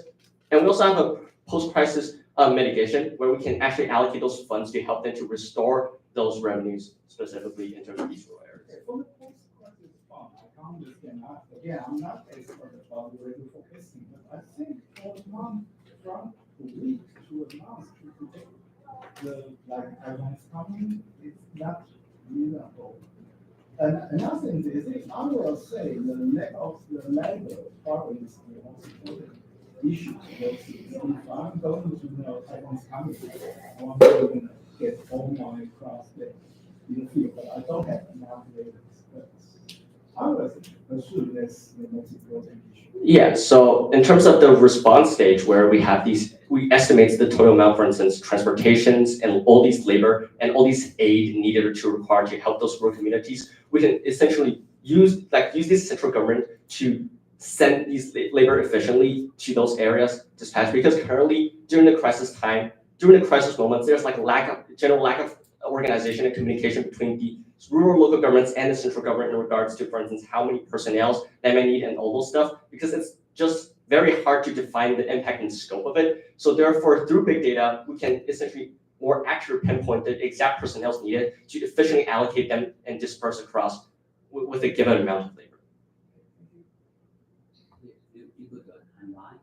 And we also have a post-crisis mitigation where we can actually allocate those funds to help them to restore those revenues, specifically in terms of these rural areas. For the post-crisis fund, I can't understand that. Again, I'm not expert about the regular focusing, but I think from a week to a month to predict the Taiwanese economy is not reasonable. And another thing is, I will say the lack of the labor probably is the most important issue. If I'm going to Taiwanese economy, I'm going to get all my crops there in the field, but I don't have enough labor. I was assume that's the most important issue. Yeah, so in terms of the response stage where we estimate the total amount, for instance, transportations and all these labor and all these aid needed to require to help those rural communities, we can essentially use this central government to send these labor efficiently to those areas dispatch, because currently during the crisis moments, there's general lack of organization and communication between the rural local governments and the central government in regards to, for instance, how many personnel they may need and all those stuff, because it's just very hard to define the impact and scope of it. So therefore, through big data, we can essentially more accurately pinpoint the exact personnel needed to efficiently allocate them and disperse across with a given amount of labor. You could go timeline.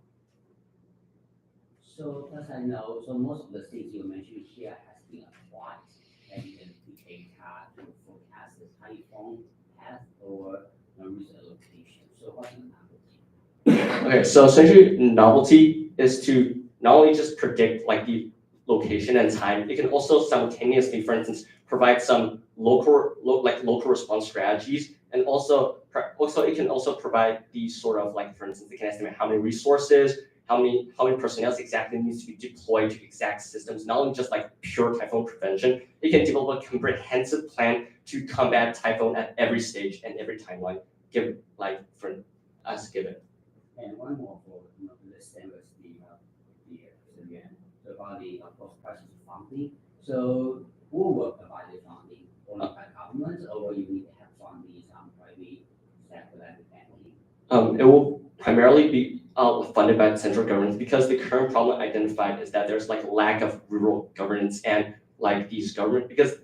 So as I know, most of the things you mentioned here has been applied, and you can use data to forecast the typhoon path or resource allocation. So what's the novelty? Okay, so essentially novelty is to not only just predict the location and time, it can also simultaneously, for instance, provide some local response strategies, and also it can also provide these sort of for instance, it can estimate how many resources, how many personnel exactly needs to be deployed to exact systems, not only just pure typhoon prevention. It can develop a comprehensive plan to combat typhoon at every stage and every timeline, given. And one more for the same as the about the post-crisis funding. So who will provide the funding? Only by government, or you need to have funding from private sector like banking? It will primarily be funded by the central government, because the current problem identified is that there's lack of rural governance and these government, because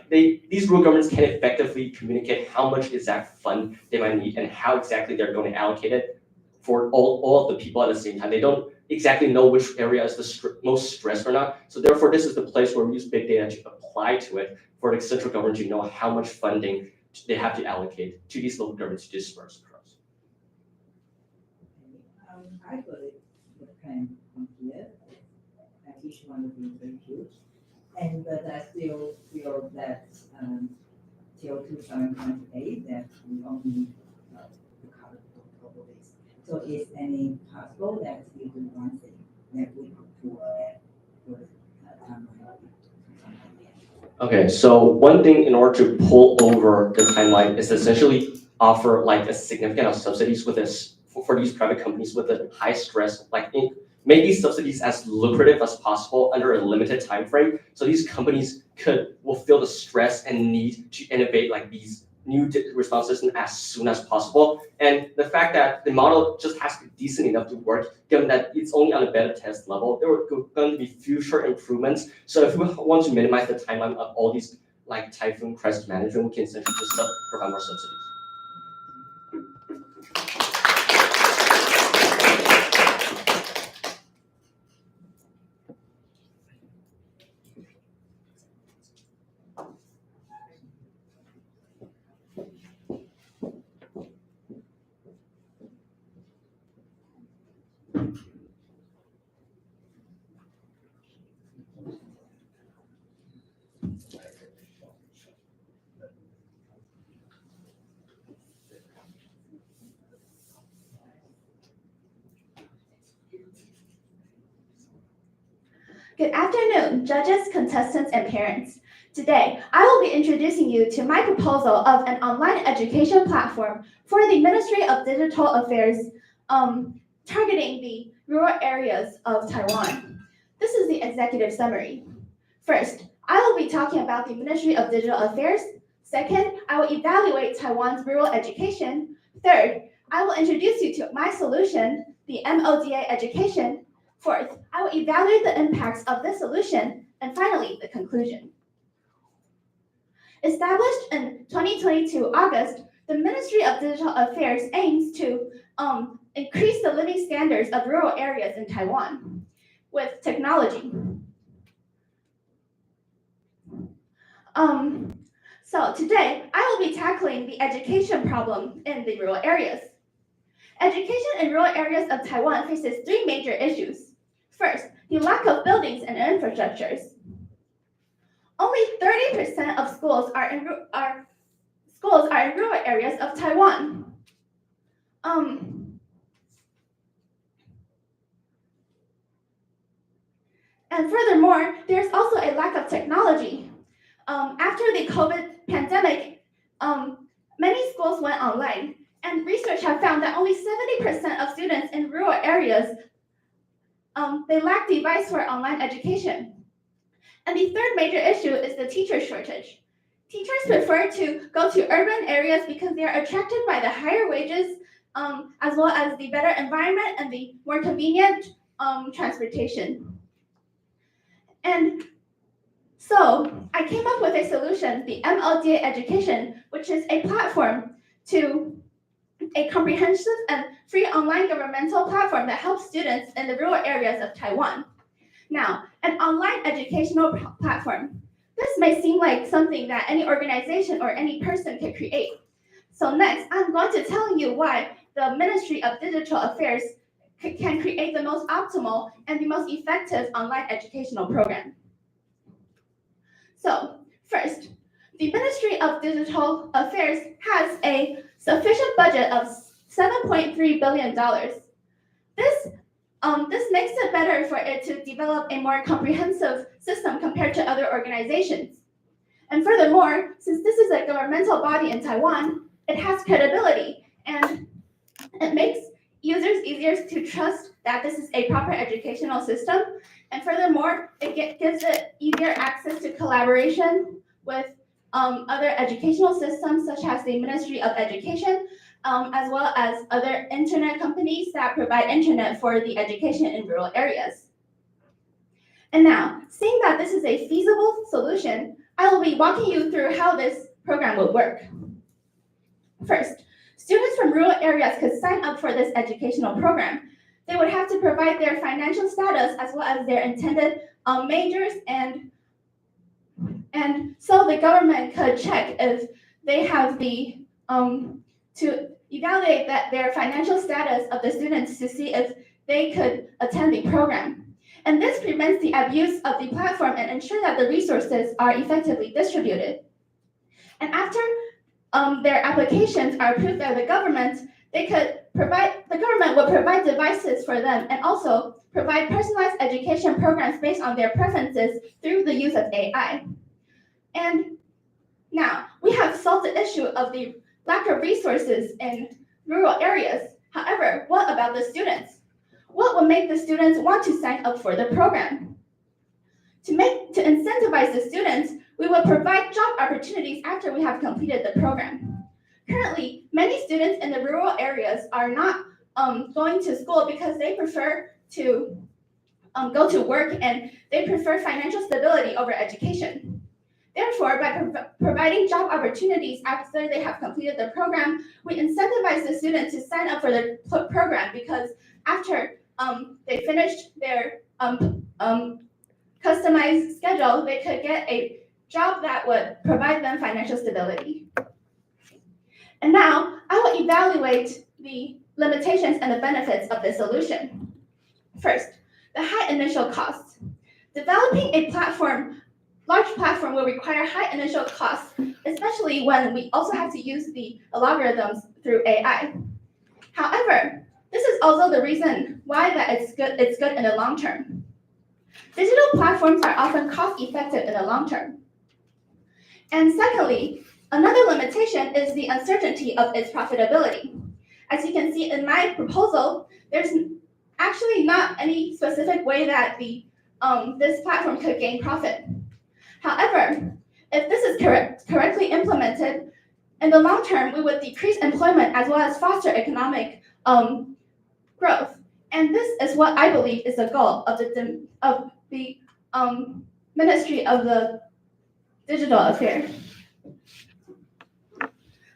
these rural governments can effectively communicate how much exact fund they might need and how exactly they're going to allocate it for all of the people at the same time. They don't exactly know which area is the most stressed or not. So therefore, this is the place where we use big data to apply to it for the central government to know how much funding they have to allocate to these local governments to disperse across. I believe the plan from here, and each one of you very huge. But I still feel that till 2028 that we only the cover global base. So is any possible that we do one thing that we could do that for timeline? Okay, so one thing in order to pull over the timeline is essentially offer like a significant of subsidies with this for these private companies with a high stress, make these subsidies as lucrative as possible under a limited time frame. So these companies will feel the stress and need to innovate like these new response systems as soon as possible. And the fact that the model just has to be decent enough to work, given that it's only on a beta test level, there are going to be future improvements. So if we want to minimize the timeline of all these like typhoon crisis management, we can essentially just provide more subsidies. Good afternoon, judges, contestants, and parents. Today, I will be introducing you to my proposal of an online education platform for the Ministry of Digital Affairs targeting the rural areas of Taiwan. This is the executive summary. First, I will be talking about the Ministry of Digital Affairs. Second, I will evaluate Taiwan's rural education. Third, I will introduce you to my solution, the MODA education. Fourth, I will evaluate the impacts of this solution. And finally, the conclusion. Established in 2022 August, the Ministry of Digital Affairs aims to increase the living standards of rural areas in Taiwan with technology. So today, I will be tackling the education problem in the rural areas. Education in rural areas of Taiwan faces three major issues. First, the lack of buildings and infrastructures. Only 30% of schools are in rural areas of Taiwan. And furthermore, there's also a lack of technology. After the COVID pandemic, many schools went online, and research have found that only 70% of students in rural areas they lack device for online education. And the third major issue is the teacher shortage. Teachers prefer to go to urban areas because they are attracted by the higher wages, as well as the better environment and the more convenient transportation. And so I came up with a solution, the MODA education, which is a platform to a comprehensive and free online governmental platform that helps students in the rural areas of Taiwan. Now, an online educational platform. This may seem like something that any organization or any person can create. So next, I'm going to tell you why the Ministry of Digital Affairs can create the most optimal and the most effective online educational program. So first, the Ministry of Digital Affairs has a sufficient budget of $7.3 billion. This makes it better for it to develop a more comprehensive system compared to other organizations. And furthermore, since this is a governmental body in Taiwan, it has credibility and it makes users easier to trust that this is a proper educational system. And furthermore, it gives it easier access to collaboration with other educational systems such as the Ministry of Education, as well as other internet companies that provide internet for the education in rural areas. And now, seeing that this is a feasible solution, I will be walking you through how this program will work. First, students from rural areas could sign up for this educational program. They would have to provide their financial status as well as their intended majors, and so the government could check if they have the to evaluate their financial status of the students to see if they could attend the program. And this prevents the abuse of the platform and ensure that the resources are effectively distributed. And after their applications are approved by the government, the government will provide devices for them and also provide personalized education programs based on their preferences through the use of AI. And now, we have solved the issue of the lack of resources in rural areas. However, what about the students? What will make the students want to sign up for the program? To incentivize the students, we will provide job opportunities after we have completed the program. Currently, many students in the rural areas are not going to school because they prefer to go to work and they prefer financial stability over education. Therefore, by providing job opportunities after they have completed the program, we incentivize the students to sign up for the program because after they finished their customized schedule, they could get a job that would provide them financial stability. And now, I will evaluate the limitations and the benefits of the solution. First, the high initial costs. Developing a large platform will require high initial costs, especially when we also have to use the algorithms through AI. However, this is also the reason why that it's good in the long term. Digital platforms are often cost-effective in the long term. And secondly, another limitation is the uncertainty of its profitability. As you can see in my proposal, there's actually not any specific way that this platform could gain profit. However, if this is correctly implemented, in the long term, we would decrease employment as well as foster economic growth. And this is what I believe is the goal of the Ministry of the Digital Affairs.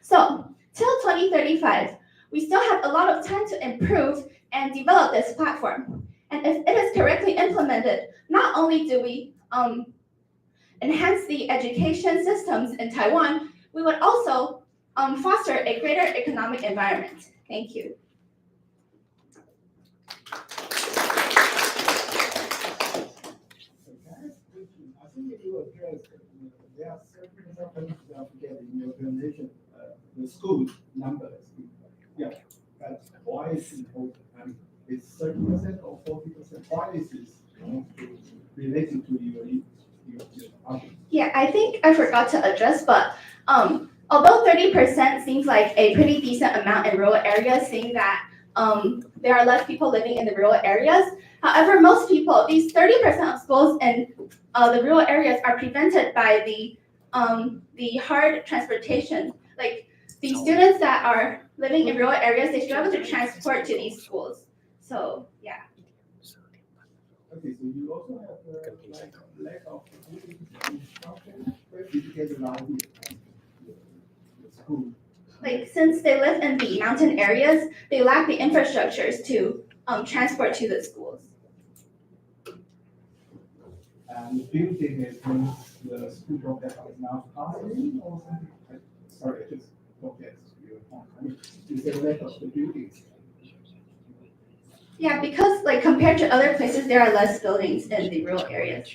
So, till 2035, we still have a lot of time to improve and develop this platform. And if it is correctly implemented, not only do we enhance the education systems in Taiwan, we would also foster a greater economic environment. Thank you. I think if you address, there are certain problems that we get in your presentation, the school numbers. Yeah, but why is it important? It's 30% or 40%? Why is this related to your argument? Yeah, I think I forgot to address, but although 30% seems like a pretty decent amount in rural areas, seeing that there are less people living in the rural areas. However, most people, these 30% of schools in the rural areas are prevented by the hard transportation. Like the students that are living in rural areas, they struggle to transport to these schools. So yeah. Okay, so you also have lack of instruction. Where did you get the idea of the school? Like since they live in the mountain areas, they lack the infrastructures to transport to the schools. And the building is when the school don't have enough housing or something. Sorry, I just don't get your point. I mean, is there lack of the buildings? Yeah, because like compared to other places, there are less buildings in the rural areas.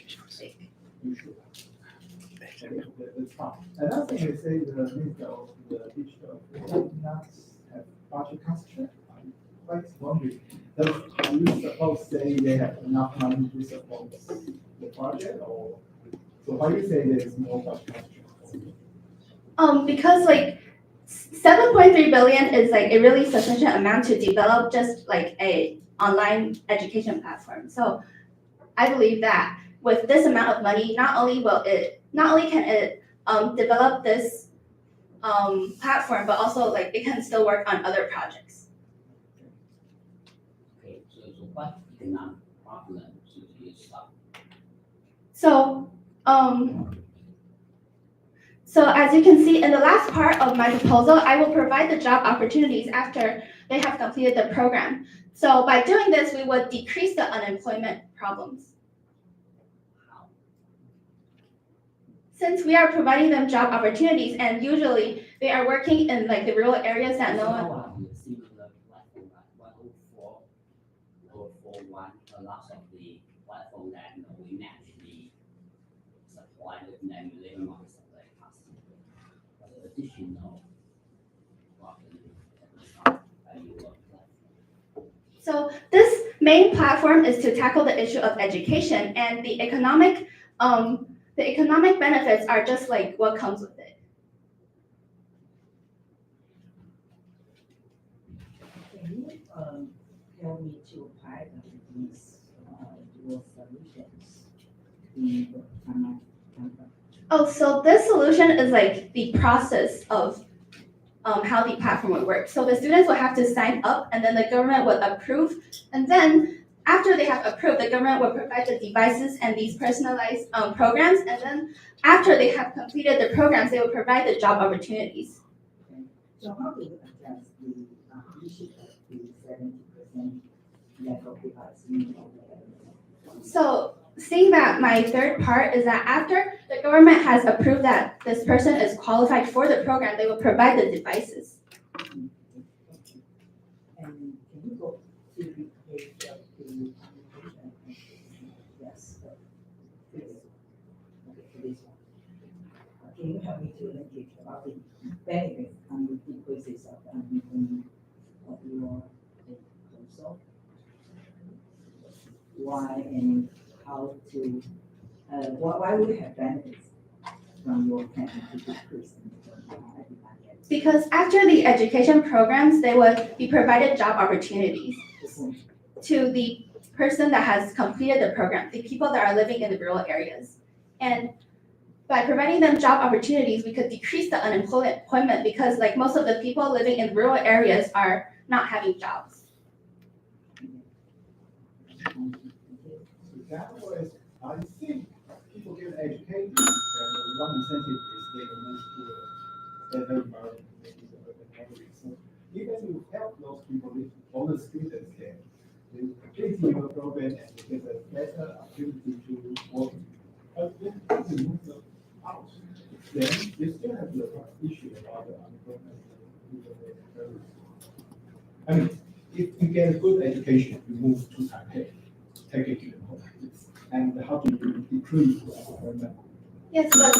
That's fine. Another thing is say the minister of the digital will not have budget constraint. I'm quite wondering, do you suppose say they have enough money to support the project, or so why do you say there is no budget constraint? Because like 7.3 billion is like a really sufficient amount to develop just like a online education platform. So I believe that with this amount of money, not only can it develop this platform, but also like it can still work on other projects. Okay, so what economic problem should you solve? So as you can see in the last part of my proposal, I will provide the job opportunities after they have completed the program. So by doing this, we would decrease the unemployment problems. Since we are providing them job opportunities and usually they are working in like the rural areas that no one. How have you seen the platform at 104.1, a lot of the platform that we naturally supply with many labor market supply costs? So this main platform is to tackle the issue of education, and the economic benefits are just like what comes with it. Can you help me to apply these your solutions in the Taiwan? Oh, so this solution is like the process of how the platform would work. So the students will have to sign up, and then the government would approve, and then after they have approved, the government will provide the devices and these personalized programs, and then after they have completed the programs, they will provide the job opportunities. Okay. So how do you address the issue of the 70% lack of devices? So seeing that my third part is that after the government has approved that this person is qualified for the program, they will provide the devices. And can you go to the page of the application? Yes. This. Okay, for this one. Can you help me to indicate about the benefits and the decreases of your proposal? Why and how to, why would it have benefits from your plan to decrease? Because after the education programs, they would be provided job opportunities to the person that has completed the program, the people that are living in the rural areas. And by providing them job opportunities, we could decrease the unemployment because like most of the people living in rural areas are not having jobs. That was, I think, people get educated, and one incentive is they can move to a better environment, maybe the urban area. So even you help those people, all the students can, they complete your program and they get a better opportunity to work. But if you move them out, then you still have the issue about the unemployment. I mean, if you get a good education, you move to Taipei, take it to the home. And how do you decrease the unemployment? Yes, but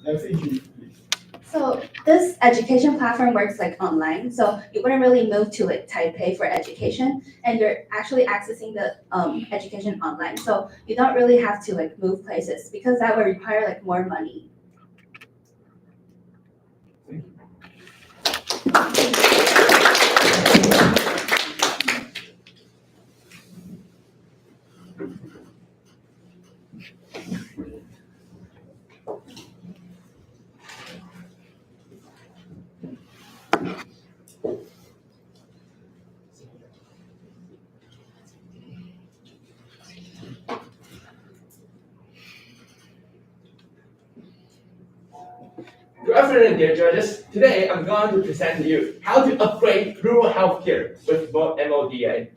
That's issue, please. so this education platform works like online, so you wouldn't really move to like Taipei for education, and you're actually accessing the education online. So you don't really have to like move places because that would require like more money. Good afternoon, dear judges. Today, I'm going to present to you how to upgrade rural healthcare with MODA.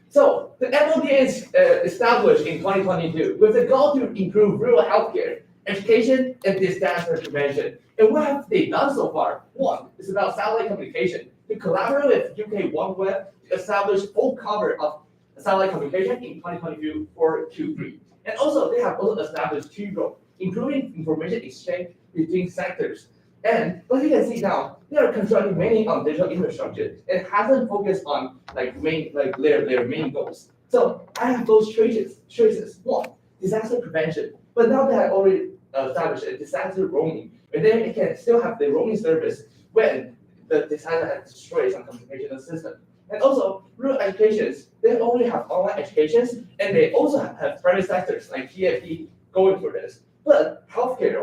So, the MODA is established in 2022 with the goal to improve rural healthcare, education, and disaster prevention. And what have they done so far? One is about satellite communication. To collaborate with UK OneWeb to establish full cover of satellite communication in 2022 for Q3. And also, they have also established two goals: improving information exchange between sectors. And what you can see now, they are constructing many on digital infrastructure and hasn't focused on their main goals. So I have those choices. One, disaster prevention. But now they have already established a disaster roaming, and then it can still have the roaming service when the disaster has destroyed some communication system. And also, rural educations, they only have online educations, and they also have private sectors like TFT going for this. But healthcare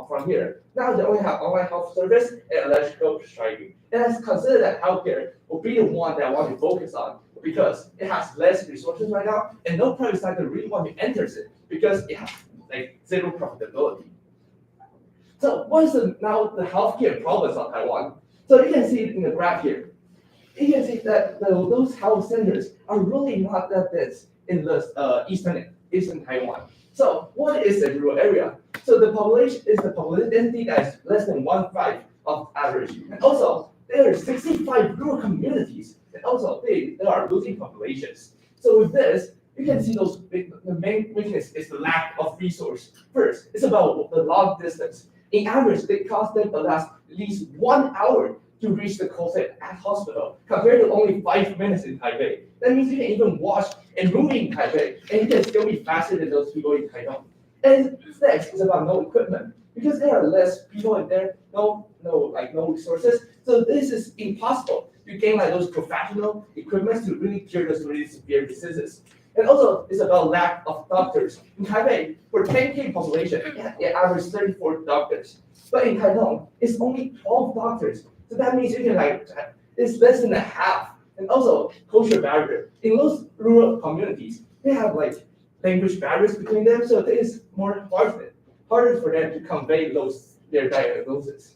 from here, now they only have online health service and electrical prescribing. And I consider that healthcare will be the one that I want to focus on because it has less resources right now, and no private sector really want to enter it because it has like zero profitability. So what is now the healthcare problems of Taiwan? So you can see it in the graph here. You can see that those health centers are really not that dense in the eastern Taiwan. So what is a rural area? So the population is the population density that is less than 1/5 of average. And also there are 65 rural communities, and also they are losing populations. So with this, you can see the main weakness is the lack of resource. First, it's about the long distance. In average, it costs them at least 1 hour to reach the closest hospital compared to only 5 minutes in Taipei. That means you can even wash and move in Taipei, and you can still be faster than those people in Taiwan. And next is about no equipment, because there are less people in there, no resources. So this is impossible to gain like those professional equipment to really cure those really severe diseases. And also, it's about lack of doctors. In Taipei, for 10K population, it averages 34 doctors. But in Taiwan, it's only 12 doctors. So that means you can it's less than a half. And also, cultural barrier. In those rural communities, they have language barriers between them, so it is more harder for them to convey their diagnosis.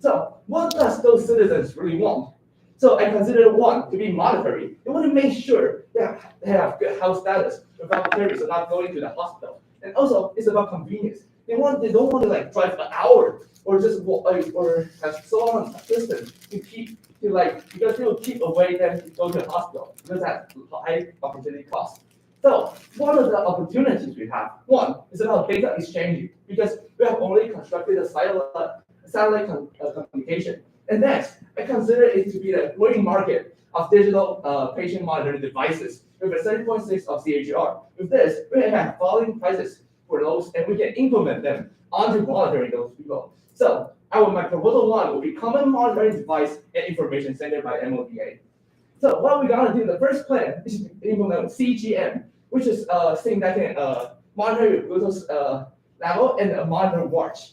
So what does those citizens really want? So I consider one to be monetary. They want to make sure that they have good health status without service and not going to the hospital. And also, it's about convenience. They don't want to drive an hour or just walk or have so long distance because they will keep away them to go to the hospital because that's high opportunity cost. So one of the opportunities we have, one is about data exchange because we have already constructed a satellite communication. And next, I consider it to be the growing market of digital patient monitoring devices with a 30.6 of CAGR. With this, we have falling prices for those, and we can implement them onto monitoring those people. So my proposal one will be common monitoring device and information center by MODA. So what we're gonna do, the first plan is to implement CGM, which is thing that can monitor your glucose level and a monitor watch.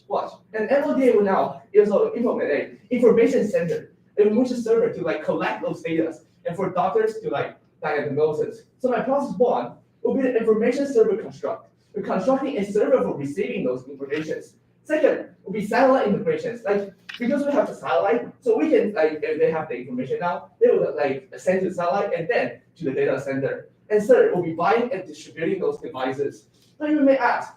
And MODA will now also implement a information center, which is server to collect those data and for doctors to diagnosis. So my process one will be the information server construct. We're constructing a server for receiving those informations. Second will be satellite integrations. Because we have the satellite, so we can if they have the information now, they will send to the satellite and then to the data center. And third will be buying and distributing those devices. Now you may ask,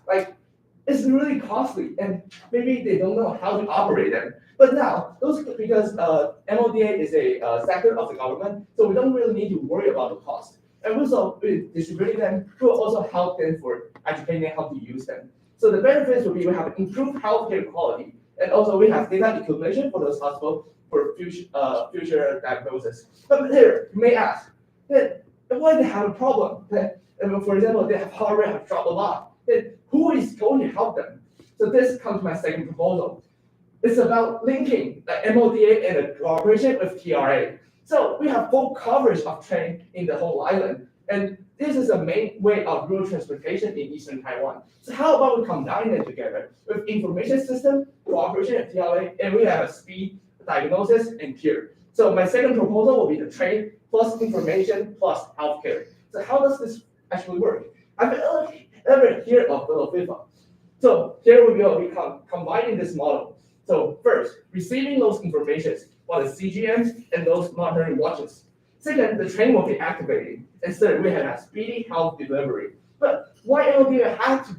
it's really costly and maybe they don't know how to operate them. But now because MODA is a sector of the government, so we don't really need to worry about the cost. And also distributing them will also help them for educating them how to use them. So the benefits will be we have improved healthcare quality, and also we have data accumulation for those hospitals for future diagnosis. But here you may ask that why they have a problem? For example, they have hardware have dropped a lot. Then who is going to help them? So this comes to my second proposal. It's about linking the MODA and the cooperation with TRA. So we have full coverage of train in the whole island. And this is the main way of rural transportation in eastern Taiwan. So how about we combine them together with information system, cooperation with TRA, and we have a speed, diagnosis, and cure. So my second proposal will be the train plus information plus healthcare. So how does this actually work? I've ever heard of FIFA. So here we will be combining this model. So first, receiving those informations for the CGMs and those monitoring watches. Second, the train will be activated. And third, we have a speedy health delivery. But why MODA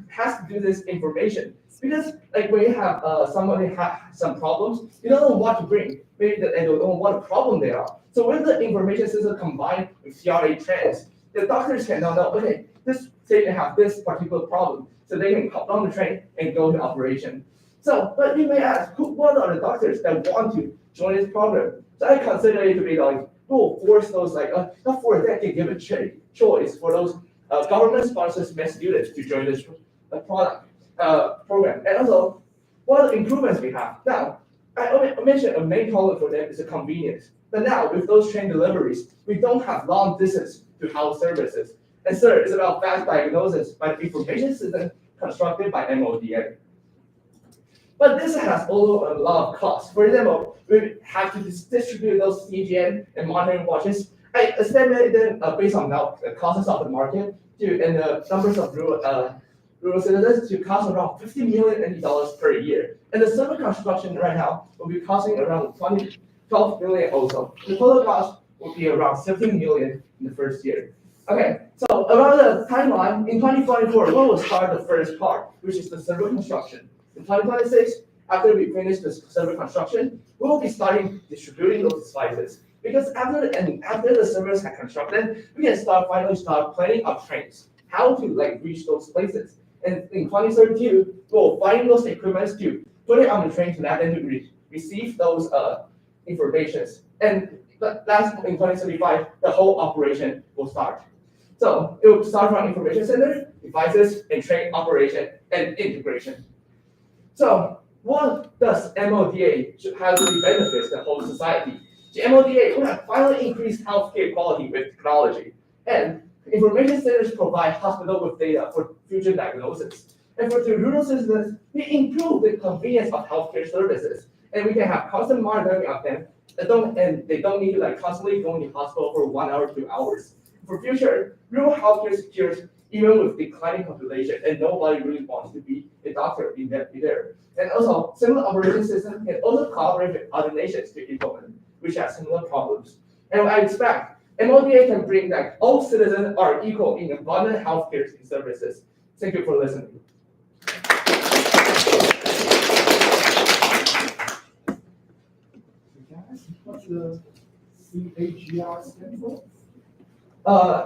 has to do this information? Because when you have somebody have some problems, you don't know what to bring. Maybe they don't know what problem they are. So when the information system combined with CRA trends, the doctors can now know, okay, this say they have this particular problem, so they can hop on the train and go to operation. So, but you may ask, what are the doctors that want to join this program? So I consider it to be who will force those not force, they can give a choice for those government-sponsored med students to join this program. And also, what are the improvements we have? Now, I mentioned a main problem for them is the convenience. But now, with those train deliveries, we don't have long distance to health services. And third, it's about fast diagnosis by the information system constructed by MODA. But this has also a lot of costs. For example, we have to distribute those CGM and monitoring watches. I estimated them based on now the costs of the market and the numbers of rural citizens to cost around $50 million per year. And the server construction right now will be costing around $12 million also. The total cost will be around $17 million in the first year. Okay, so around the timeline, in 2024, we will start the first part, which is the server construction. In 2026, after we finish the server construction, we will be starting distributing those devices. Because after the servers are constructed, we can finally start planning our trains, how to reach those places. And in 2032, we'll find those equipments to put it on the train to let them to receive those informations. And that's in 2035, the whole operation will start. So it will start from information center, devices, and train operation and integration. So what does MODA how do it benefits the whole society? The MODA would have finally increased healthcare quality with technology, and information centers provide hospital with data for future diagnosis. And for the rural citizens, we improve the convenience of healthcare services, and we can have constant monitoring of them. They don't need to like constantly go to the hospital for 1 hour, 2 hours. For future, rural healthcare secures even with declining population, and nobody really wants to be a doctor in there. And also, similar operation system can also cooperate with other nations to implement, which have similar problems. And I expect MODA can bring that all citizens are equal in abundant healthcare services. Thank you for listening. What's the CAGR stand for?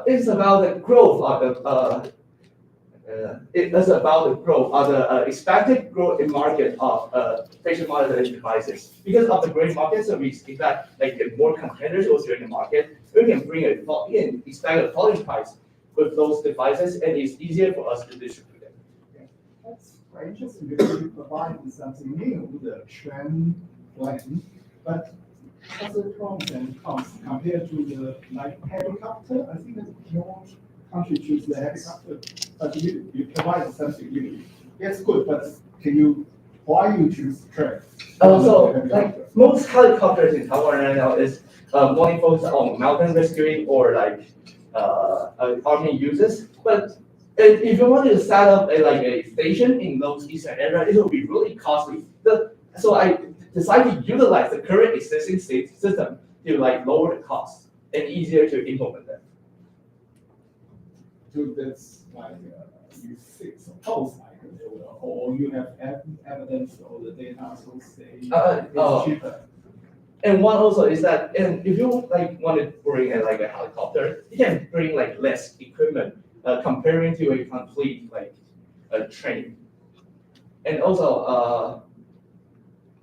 It's about the growth of the it is about the growth of the expected growth in market of patient monitoring devices. Because of the great market, so we expect like more contenders also in the market. We can expect a falling price with those devices, and it's easier for us to distribute them. That's quite interesting because you provide something new, the trend plan, but what's the pros and cons compared to the like helicopter? I think that your country choose the helicopter, but you provide something new. Yes, good, but why you choose train? So like most helicopters in Taiwan right now is more focused on mountain rescuing or like army uses. But if you wanted to set up a station in those eastern areas, it will be really costly. So I decided to utilize the current existing system to like lower the cost and easier to implement them. So that's like you suppose like or you have evidence or the data so say it's cheaper. And one also is that, and if you like want to bring like a helicopter, you can bring like less equipment comparing to a complete like a train. And also,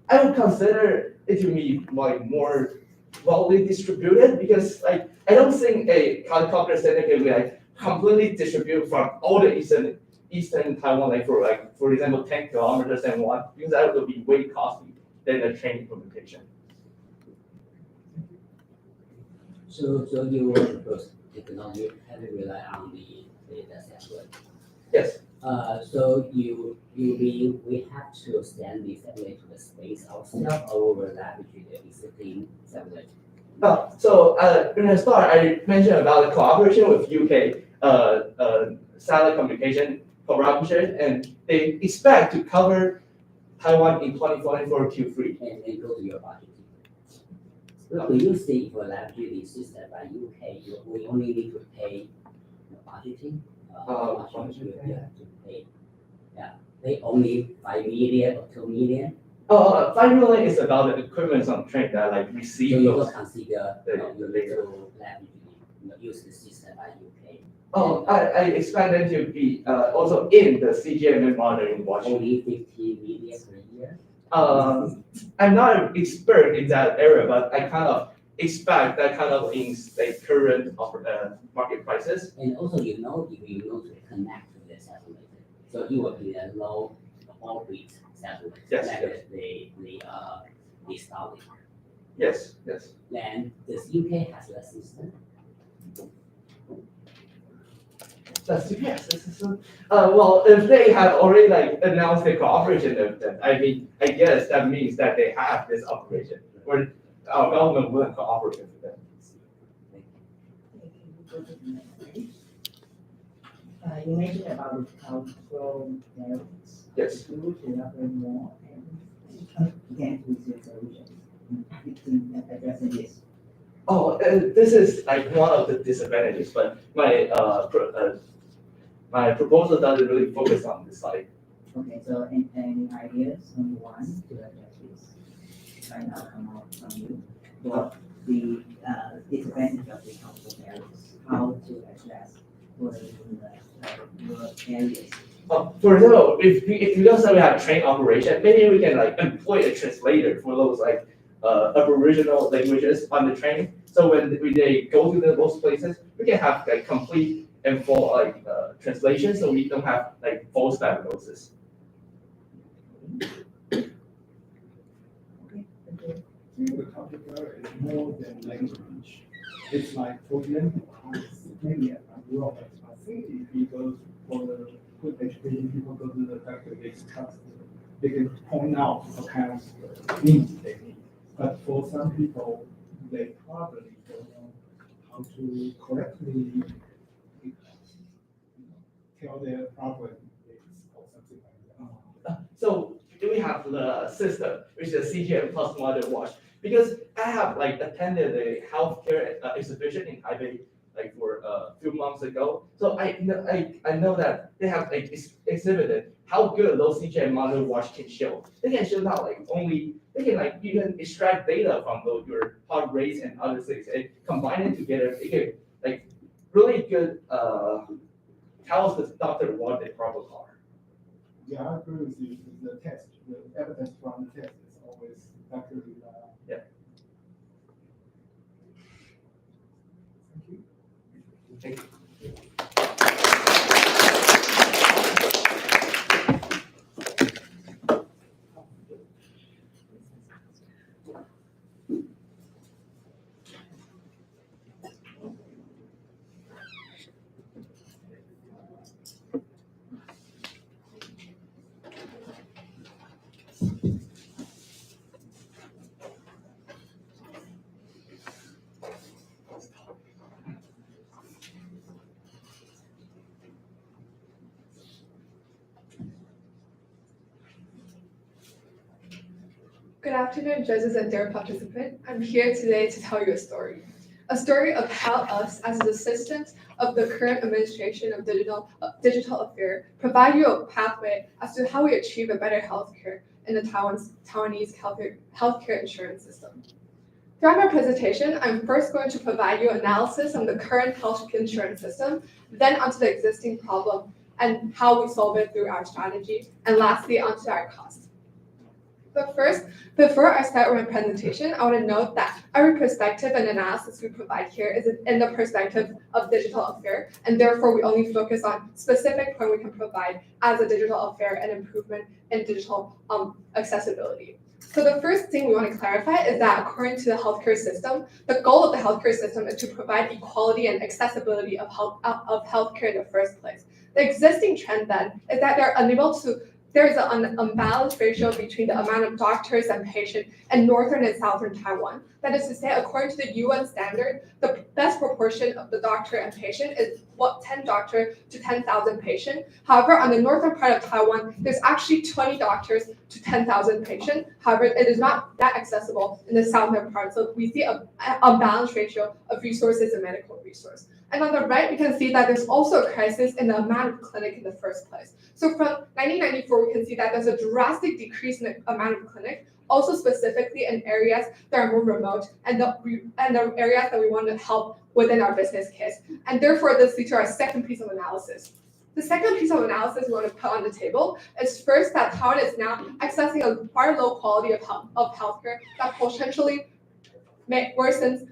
I would consider it to be like more broadly distributed because like I don't think a helicopter center can be like completely distributed from all the eastern Taiwan, like for example 10 kilometers and one, because that would be way costly than a train implementation. So you propose technology heavily rely on the data set. Yes. So you mean we have to send the satellite to the space ourselves or overlap between the existing satellite? So in the start, I mentioned about the cooperation with UK satellite communication cooperation, and they expect to cover Taiwan in 2024 Q3. And go to your budget. So do you see for leveraging the system by UK, we only need to pay budgeting? How much you have to pay? Yeah, pay only 5 million or 2 million? 5 million is about the equipment on train that like receive. So you don't consider your little leveraging, use the system by UK? I expect them to be also in the CGMM monitoring watch. Only 50 million per year? I'm not an expert in that area, but I kind of expect that kind of in the current market prices. And also, if you know to connect to the satellite, so it will be a low orbit satellite. Yes. Like the Starlink. Yes, yes. Then does UK has a system? Does UK has a system? Well, if they have already like announced the cooperation of them, I mean, I guess that means that they have this operation, or our government will cooperate with them. You mentioned about cultural values. Yes. You would elaborate more and again with your solutions in addressing this. This is like one of the disadvantages, but my proposal doesn't really focus on this side. Okay, so any ideas on one to address this? Right now, come out from you. What the disadvantage of the cultural values? How to address for rural areas? For example, if we don't say we have train operation, maybe we can like employ a translator for those like Aboriginal languages on the train. So when they go to those places, we can have like complete and full translation, so we don't have like false diagnosis. The topic is more than language. It's like, for example, maybe I'm wrong, but I think if you go for the good education, people go to the factory, they can point out what kind of needs they need. But for some people, they probably don't know how to correctly tell their problem is or something like that. So we have the system, which is a CGM plus mother watch. Because I have like attended a healthcare exhibition in Taipei like for a few months ago. So I know that they have like exhibited how good those CGM mother watch can show. They can show now like they can like even extract data from both your heart rates and other things and combine it together. They can like really good tells the doctor what the problem are. Yeah, I agree with you. The test, the evidence from the test is always actually. Yeah. Thank you. Good afternoon, judges and dear participants. I'm here today to tell you a story of how us, as the assistants of the current administration of digital affairs, provide you a pathway as to how we achieve a better healthcare in the Taiwanese healthcare insurance system. Throughout my presentation, I'm first going to provide you analysis on the current health insurance system, then onto the existing problem and how we solve it through our strategy, and lastly onto our costs. But first, before I start with my presentation, I want to note that every perspective and analysis we provide here is in the perspective of digital affair, and therefore we only focus on specific point we can provide as a digital affair and improvement in digital accessibility. So the first thing we want to clarify is that according to the healthcare system, the goal of the healthcare system is to provide equality and accessibility of healthcare in the first place. The existing trend then is that there is an unbalanced ratio between the amount of doctors and patients in northern and southern Taiwan. That is to say, according to the UN standard, the best proportion of the doctor and patient is 10 doctors to 10,000 patients. However, on the northern part of Taiwan, there's actually 20 doctors to 10,000 patients. However, it is not that accessible in the southern part. So we see a unbalanced ratio of resources and medical resource. And on the right, we can see that there's also a crisis in the amount of clinic in the first place. So from 1994, we can see that there's a drastic decrease in the amount of clinic, also specifically in areas that are more remote and the areas that we want to help within our business case. And therefore, this leads to our second piece of analysis. The second piece of analysis we want to put on the table is first that Taiwan is now accessing a far low quality of healthcare that potentially worsens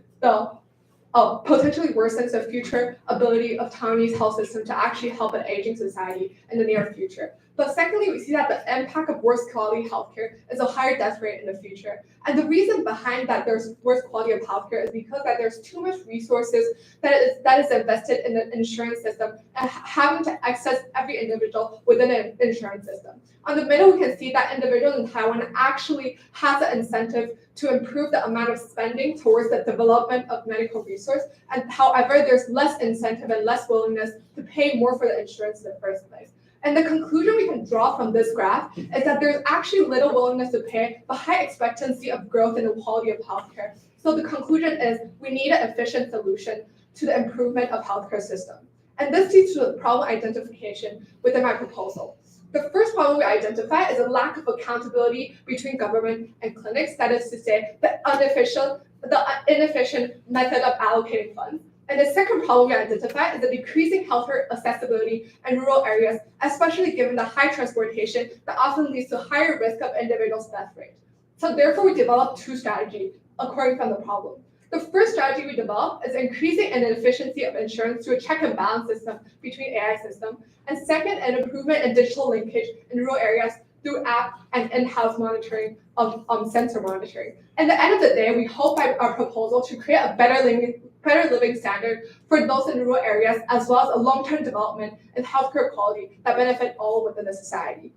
the future ability of Taiwanese health system to actually help an aging society in the near future. But secondly, we see that the impact of worse quality healthcare is a higher death rate in the future. And the reason behind that there's worse quality of healthcare is because that there's too much resources that is invested in the insurance system and having to access every individual within an insurance system. On the middle, we can see that individuals in Taiwan actually has an incentive to improve the amount of spending towards the development of medical resource. And however, there's less incentive and less willingness to pay more for the insurance in the first place. And the conclusion we can draw from this graph is that there's actually little willingness to pay, but high expectancy of growth in the quality of healthcare. So the conclusion is we need an efficient solution to the improvement of healthcare system. And this leads to the problem identification within my proposal. The first problem we identify is a lack of accountability between government and clinics. That is to say, the inefficient method of allocating funds. And the second problem we identify is the decreasing healthcare accessibility in rural areas, especially given the high transportation that often leads to higher risk of individuals' death rate. So therefore, we developed two strategies according from the problem. The first strategy we developed is increasing an efficiency of insurance through a check and balance system between AI system. And second, an improvement in digital linkage in rural areas through app and in-house monitoring of sensor monitoring. At the end of the day, we hope by our proposal to create a better living standard for those in rural areas, as well as a long-term development in healthcare quality that benefit all within the society.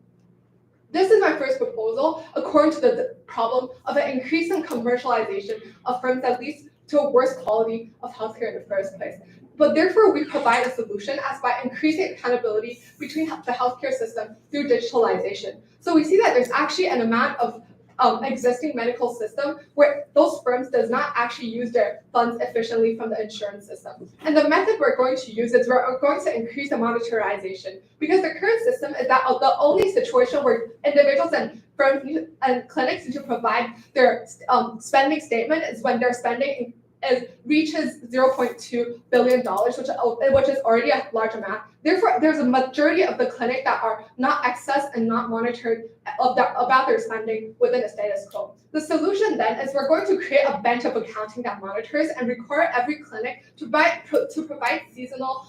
This is my first proposal, according to the problem of an increasing commercialization of firms that leads to a worse quality of healthcare in the first place. But therefore, we provide a solution as by increasing accountability between the healthcare system through digitalization. So we see that there's actually an amount of existing medical system where those firms does not actually use their funds efficiently from the insurance system. And the method we're going to use is we're going to increase the monetarization, because the current system is that the only situation where individuals and firms and clinics need to provide their spending statement is when their spending reaches $0.2 billion, which is already a large amount. Therefore, there's a majority of the clinic that are not accessed and not monitored about their spending within the status quo. The solution then is we're going to create a bench of accounting that monitors and require every clinic to provide seasonal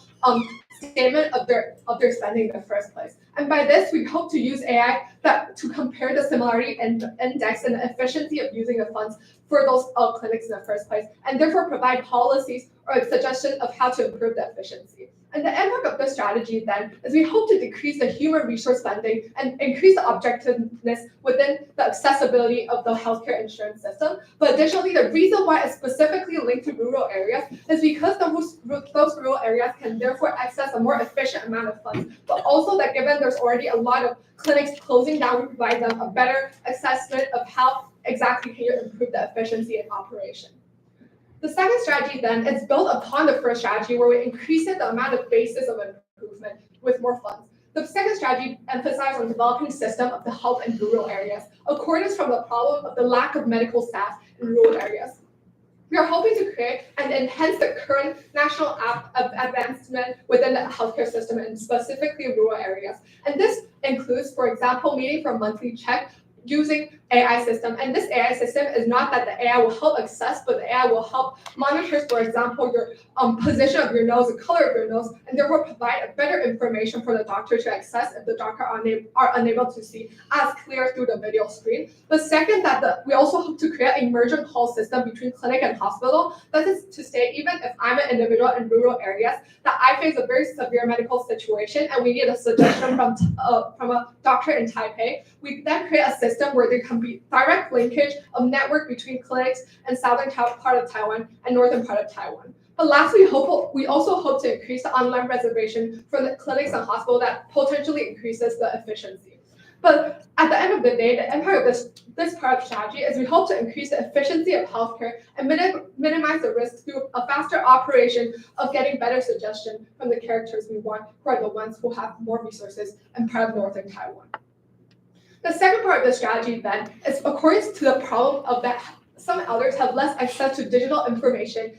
statement of their spending in the first place. And by this, we hope to use AI to compare the similarity index and the efficiency of using the funds for those clinics in the first place, and therefore provide policies or a suggestion of how to improve the efficiency. And the impact of this strategy then is we hope to decrease the human resource spending and increase the objectiveness within the accessibility of the healthcare insurance system. But additionally, the reason why it's specifically linked to rural areas is because those rural areas can therefore access a more efficient amount of funds, but also that given there's already a lot of clinics closing down, we provide them a better assessment of how exactly can you improve the efficiency in operation. The second strategy then is built upon the first strategy, where we increase the amount of basis of improvement with more funds. The second strategy emphasizes on developing system of the health in rural areas, according from the problem of the lack of medical staff in rural areas. We are hoping to create and enhance the current national advancement within the healthcare system and specifically rural areas. And this includes, for example, meeting for a monthly check using AI system. And this AI system is not that the AI will help access, but the AI will help monitor, for example, your position of your nose, the color of your nose, and therefore provide a better information for the doctor to access if the doctor are unable to see as clear through the video screen. But second, we also hope to create an emergent call system between clinic and hospital. That is to say, even if I'm an individual in rural areas, that I face a very severe medical situation and we need a suggestion from a doctor in Taipei, we then create a system where there can be direct linkage of network between clinics in southern part of Taiwan and northern part of Taiwan. But lastly, we also hope to increase the online reservation for the clinics and hospitals that potentially increases the efficiency. But at the end of the day, the impact of this part of strategy is we hope to increase the efficiency of healthcare and minimize the risk through a faster operation of getting better suggestion from the characters we want, who are the ones who have more resources in part of northern Taiwan. The second part of the strategy then is according to the problem of that some elders have less access to digital information.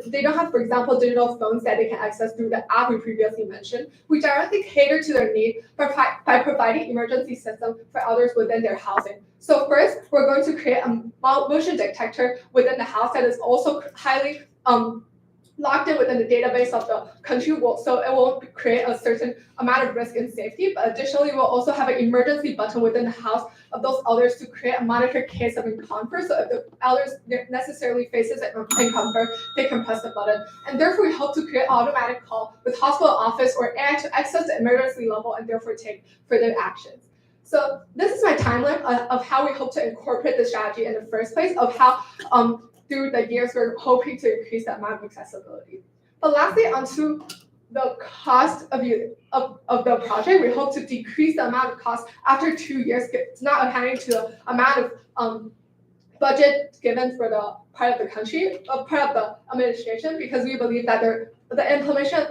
They don't have, for example, digital phones that they can access through the app we previously mentioned. We directly cater to their need by providing emergency system for elders within their housing. So first, we're going to create a motion detector within the house that is also highly locked in within the database of the country, so it won't create a certain amount of risk and safety. But additionally, we'll also have an emergency button within the house of those elders to create a monitored case of discomfort. So if the elders necessarily faces discomfort, they can press the button. And therefore, we hope to create automatic call with hospital office or AI to access the emergency level and therefore take further actions. So this is my timeline of how we hope to incorporate the strategy in the first place, of how through the years, we're hoping to increase the amount of accessibility. But lastly, onto the cost of the project, we hope to decrease the amount of cost after 2 years. It's not accounting to the amount of budget given for the part of the country, part of the administration, because we believe that the implementation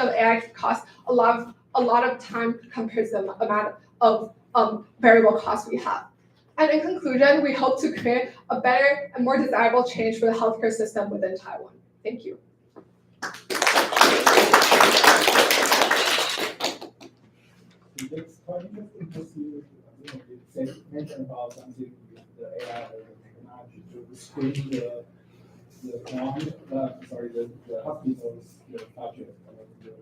of AI costs a lot of time compared to the amount of variable costs we have. And in conclusion, we hope to create a better and more desirable change for the healthcare system within Taiwan. Thank you. It's quite interesting to see say, mention about something with the AI or the technology to screen the client, the hospital's the budget or the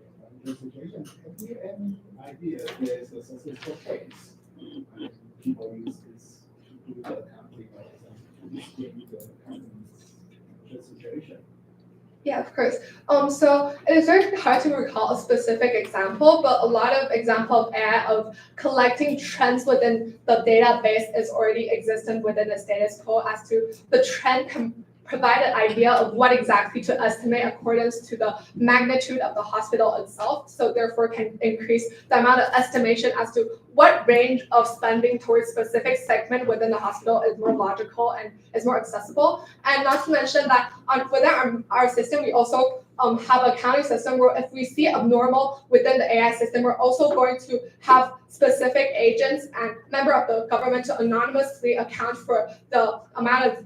financial situation. Have you any idea there's a successful case? People use this to do the accounting or something, to screen the company's situation. Yeah, of course. So it is very hard to recall a specific example, but a lot of example of AI of collecting trends within the database is already existent within the status quo as to the trend can provide an idea of what exactly to estimate accordance to the magnitude of the hospital itself. So therefore can increase the amount of estimation as to what range of spending towards specific segment within the hospital is more logical and is more accessible. And not to mention that within our system, we also have a counting system where if we see abnormal within the AI system, we're also going to have specific agents and member of the government to anonymously account for the amount of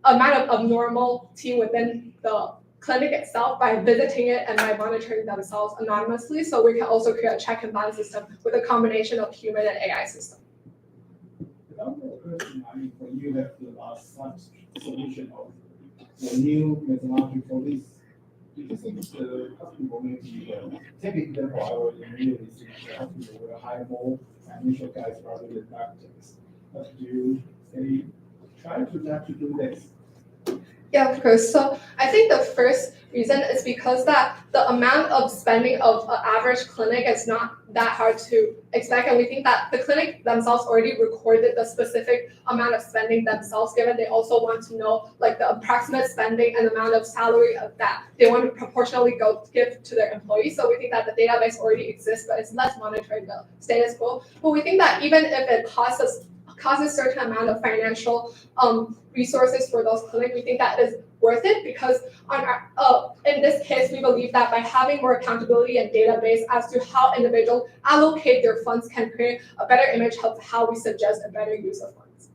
abnormality within the clinic itself by visiting it and by monitoring themselves anonymously. So we can also create a check and balance system with a combination of human and AI system. Another question, I mean, when you have the last solution of the new methodology for this, do you think the hospital may be take example, I would immediately think the hospital will hire more financial guys rather than doctors. But do you say try to not to do this? Yeah, of course. So I think the first reason is because that the amount of spending of an average clinic is not that hard to expect. And we think that the clinic themselves already recorded the specific amount of spending themselves, given they also want to know like the approximate spending and amount of salary of that they want to proportionally give to their employees. So we think that the database already exists, but it's less monitoring the status quo. But we think that even if it causes certain amount of financial resources for those clinics, we think that is worth it because in this case, we believe that by having more accountability and database as to how individuals allocate their funds can create a better image of how we suggest a better use of funds.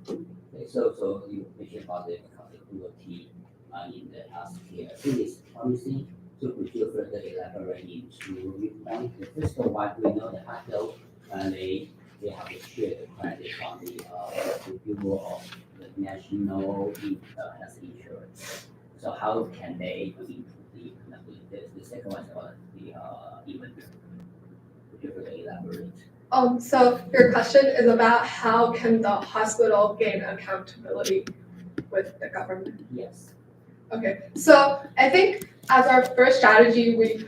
Okay, so you mentioned about the accountability in the healthcare. I think it's promising. So could you further elaborate into your point? The first of all, we know the hospital they have to share the credit from the Bureau of the National Health Insurance. So how can they improve the second one is about the inventory? Could you further elaborate? So your question is about how can the hospital gain accountability with the government? Yes. Okay, so I think as our first strategy, we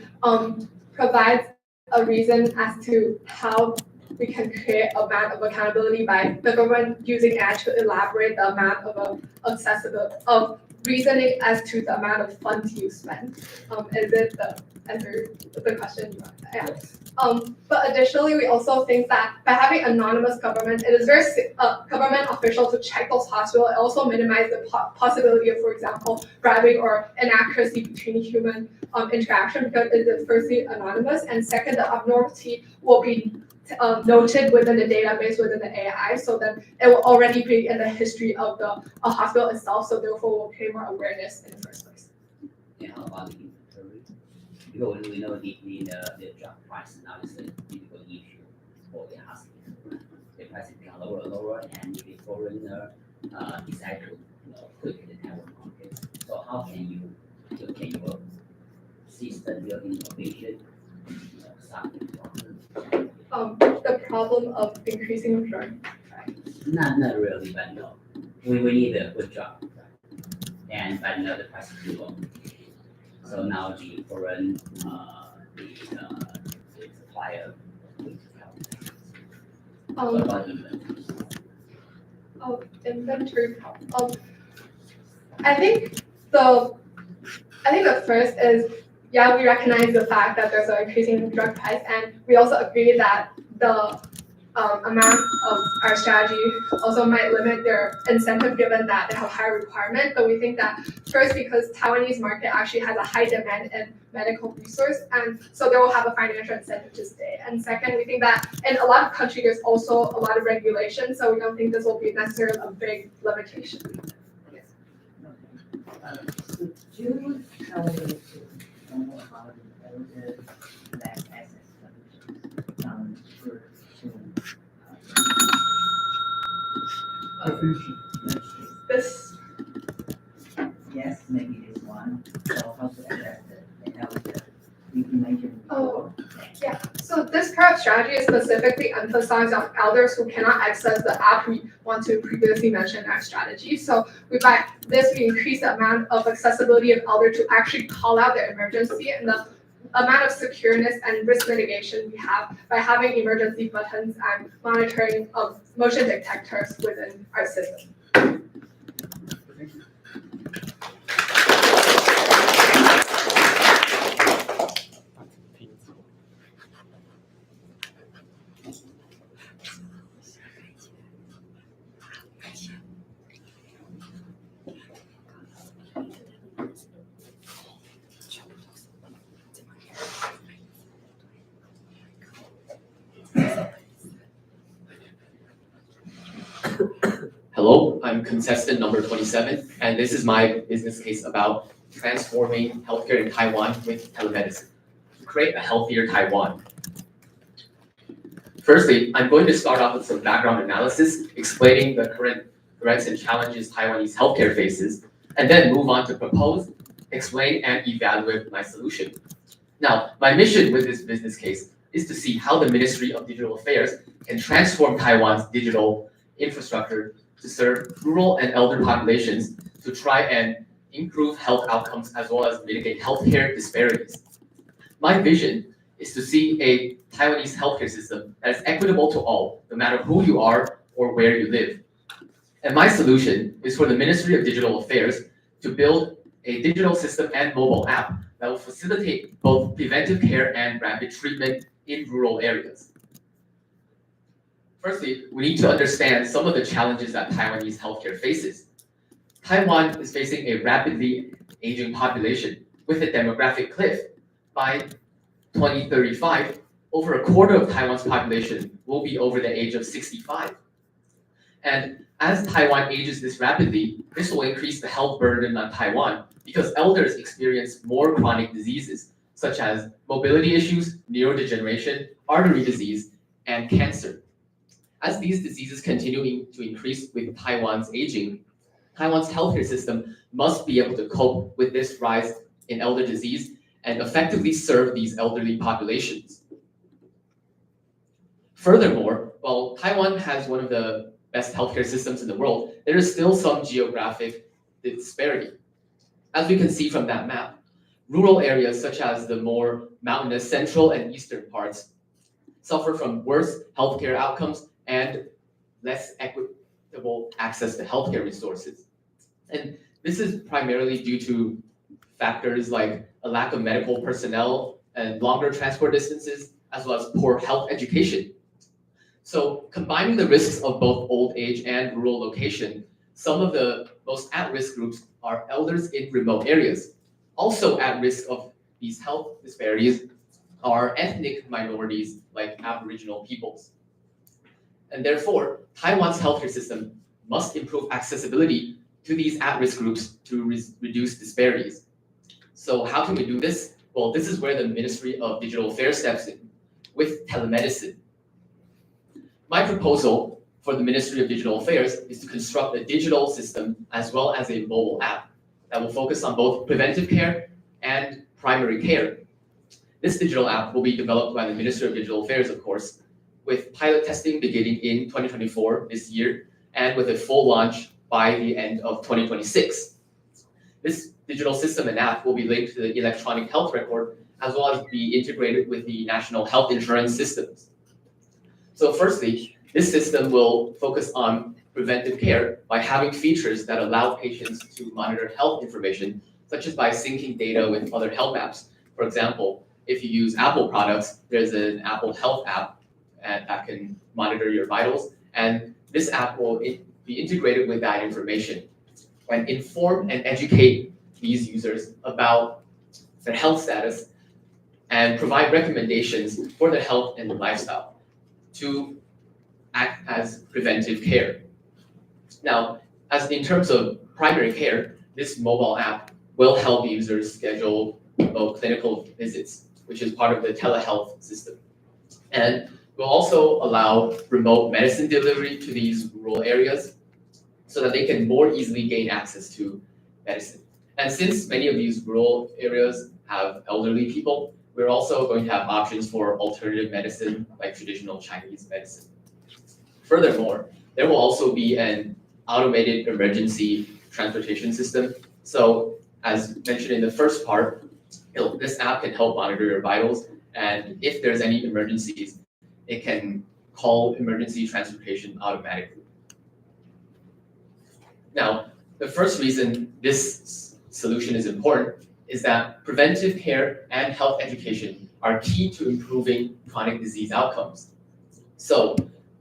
provide a reason as to how we can create a amount of accountability by the government using AI to elaborate the amount of reasoning as to the amount of funds you spend. Is it the answer the question you want to ask? But additionally, we also think that by having anonymous government, it is very government official to check those hospitals. It also minimize the possibility of, for example, bribing or inaccuracy between human interaction because it is firstly anonymous, and second, the abnormality will be noted within the database within the AI, so that it will already be in the history of the hospital itself. So therefore, will create more awareness in the first place. And how about the inventory? Because we know the drug price now is a difficult issue for the hospital. The price become lower and lower, and if a foreigner decide to quit the Taiwan market, so how can you system your innovation solve the problem? The problem of increasing drug price. Not really, but no. We need a good job, and but no, the price is too low. So now the foreign the supplier will help. What about inventory? Inventory problem. I think the first is, yeah, we recognize the fact that there's an increasing drug price, and we also agree that the amount of our strategy also might limit their incentive given that they have higher requirement. But we think that first, because Taiwanese market actually has a high demand in medical resource, and so they will have a financial incentive to stay. And second, we think that in a lot of countries there's also a lot of regulation, so we don't think this will be necessarily a big limitation. Yes. Could you tell me more about the lab access solutions for Confusion. This, Yes, maybe this one. So how to address the elder you mentioned before? Yeah, so this pair of strategy is specifically emphasized on elders who cannot access the app we want to previously mention in our strategy. So by this, we increase the amount of accessibility of elder to actually call out their emergency and the amount of secureness and risk mitigation we have by having emergency buttons and monitoring of motion detectors within our system. Hello, I'm contestant number 27, and this is my business case about transforming healthcare in Taiwan with telemedicine to create a healthier Taiwan. Firstly, I'm going to start off with some background analysis explaining the current threats and challenges Taiwanese healthcare faces, and then move on to propose, explain, and evaluate my solution. Now, my mission with this business case is to see how the Ministry of Digital Affairs can transform Taiwan's digital infrastructure to serve rural and elder populations to try and improve health outcomes as well as mitigate healthcare disparities. My vision is to see a Taiwanese healthcare system that is equitable to all, no matter who you are or where you live. And my solution is for the Ministry of Digital Affairs to build a digital system and mobile app that will facilitate both preventive care and rapid treatment in rural areas. Firstly, we need to understand some of the challenges that Taiwanese healthcare faces. Taiwan is facing a rapidly aging population with a demographic cliff. By 2035, over a quarter of Taiwan's population will be over the age of 65. And as Taiwan ages this rapidly, this will increase the health burden on Taiwan because elders experience more chronic diseases such as mobility issues, neurodegeneration, artery disease, and cancer. As these diseases continue to increase with Taiwan's aging, Taiwan's healthcare system must be able to cope with this rise in elder disease and effectively serve these elderly populations. Furthermore, while Taiwan has one of the best healthcare systems in the world, there is still some geographic disparity. As we can see from that map, rural areas such as the more mountainous central and eastern parts suffer from worse healthcare outcomes and less equitable access to healthcare resources. And this is primarily due to factors like a lack of medical personnel and longer transport distances, as well as poor health education. So combining the risks of both old age and rural location, some of the most at-risk groups are elders in remote areas. Also at risk of these health disparities are ethnic minorities like Aboriginal peoples. And therefore, Taiwan's healthcare system must improve accessibility to these at-risk groups to reduce disparities. So how can we do this? Well, this is where the Ministry of Digital Affairs steps in with telemedicine. My proposal for the Ministry of Digital Affairs is to construct a digital system as well as a mobile app that will focus on both preventive care and primary care. This digital app will be developed by the Ministry of Digital Affairs, of course, with pilot testing beginning in 2024 this year, and with a full launch by the end of 2026. This digital system and app will be linked to the electronic health record, as well as be integrated with the national health insurance systems. So firstly, this system will focus on preventive care by having features that allow patients to monitor health information, such as by syncing data with other health apps. For example, if you use Apple products, there's an Apple Health app that can monitor your vitals, and this app will be integrated with that information and inform and educate these users about their health status and provide recommendations for their health and lifestyle to act as preventive care. Now, as in terms of primary care, this mobile app will help users schedule clinical visits, which is part of the telehealth system. And will also allow remote medicine delivery to these rural areas. so that they can more easily gain access to medicine. And since many of these rural areas have elderly people, we're also going to have options for alternative medicine like traditional Chinese medicine. Furthermore, there will also be an automated emergency transportation system. So as mentioned in the first part, this app can help monitor your vitals, and if there's any emergencies, it can call emergency transportation automatically. Now, the first reason this solution is important is that preventive care and health education are key to improving chronic disease outcomes. So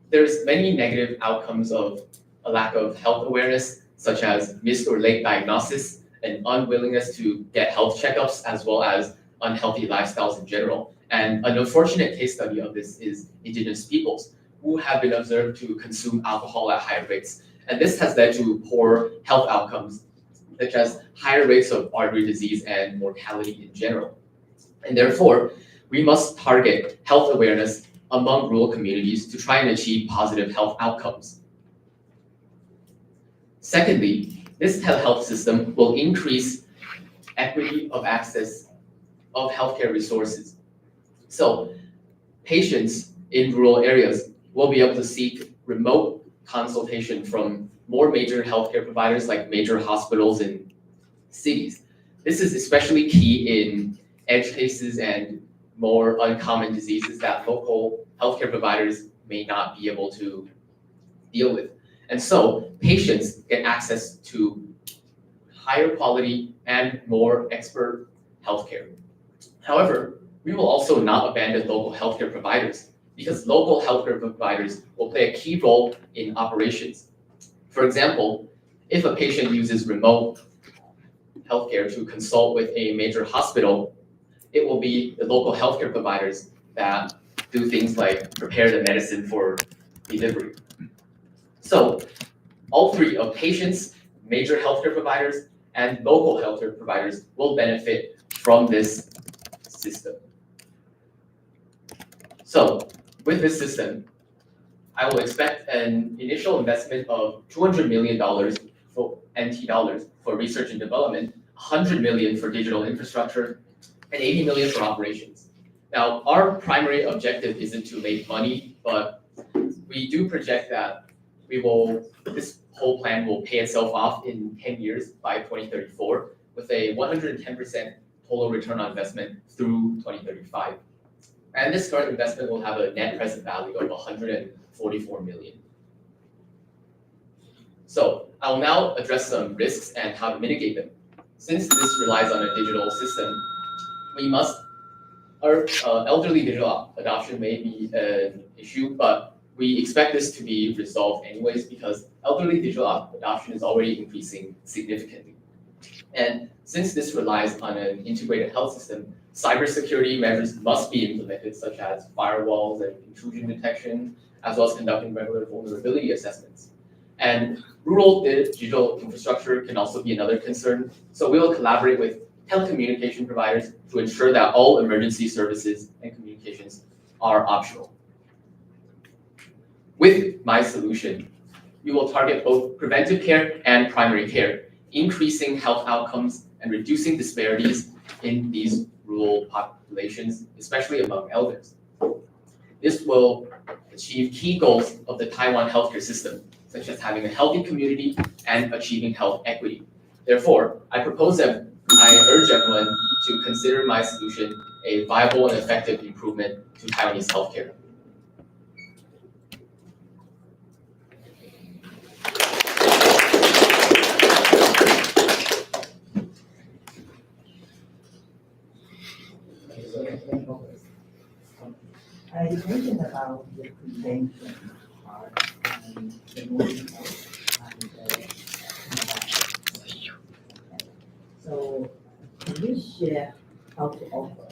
there's many negative outcomes of a lack of health awareness, such as missed or late diagnosis, and unwillingness to get health checkups, as well as unhealthy lifestyles in general. And an unfortunate case study of this is indigenous peoples, who have been observed to consume alcohol at higher rates. And this has led to poor health outcomes, such as higher rates of artery disease and mortality in general. And therefore, we must target health awareness among rural communities to try and achieve positive health outcomes. Secondly, this telehealth system will increase equity of access of healthcare resources. So patients in rural areas will be able to seek remote consultation from more major healthcare providers like major hospitals in cities. This is especially key in edge cases and more uncommon diseases that local healthcare providers may not be able to deal with. And so patients get access to higher quality and more expert healthcare. However, we will also not abandon local healthcare providers, because local healthcare providers will play a key role in operations. For example, if a patient uses remote healthcare to consult with a major hospital, it will be the local healthcare providers that do things like prepare the medicine for delivery. So all three of patients, major healthcare providers, and local healthcare providers will benefit from this system. So with this system, I will expect an initial investment of $200 million for NT dollars for research and development, 100 million for digital infrastructure, and 80 million for operations. Now, our primary objective isn't to make money, but we do project that this whole plan will pay itself off in 10 years by 2034, with a 110% total return on investment through 2035. And this current investment will have a net present value of 144 million. So I will now address some risks and how to mitigate them. Since this relies on a digital system, our elderly digital adoption may be an issue, but we expect this to be resolved anyways, because elderly digital adoption is already increasing significantly. And since this relies on an integrated health system, cybersecurity measures must be implemented, such as firewalls and intrusion detection, as well as conducting regular vulnerability assessments. And rural digital infrastructure can also be another concern. So we will collaborate with telecommunication providers to ensure that all emergency services and communications are optional. With my solution, we will target both preventive care and primary care, increasing health outcomes and reducing disparities in these rural populations, especially among elders. This will achieve key goals of the Taiwan healthcare system, such as having a healthy community and achieving health equity. Therefore, I urge everyone to consider my solution a viable and effective improvement to Taiwanese healthcare. You mentioned about the prevention part and the moving So can you share how to offer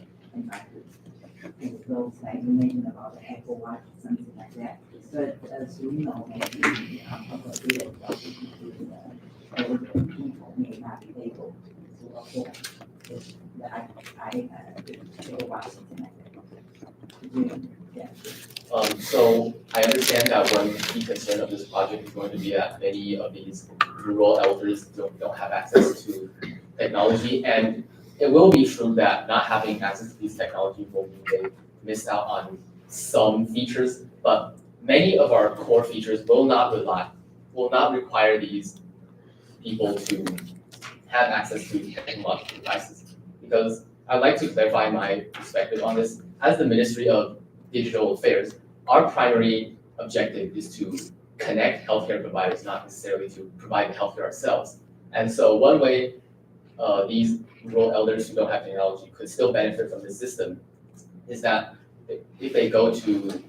those, like you mentioned about the Apple Watch, something like that. But as we know, maybe capability of older people may not be able to afford the Apple Watch, something like that. So I understand that one key concern of this project is going to be that many of these rural elders don't have access to technology, and it will be true that not having access to these technologies will mean they miss out on some features, but many of our core features will not require these people to have access to technological devices. Because I'd like to clarify my perspective on this. As the Ministry of Digital Affairs, our primary objective is to connect healthcare providers, not necessarily to provide the healthcare ourselves. And so one way these rural elders who don't have technology could still benefit from this system is that if they go to,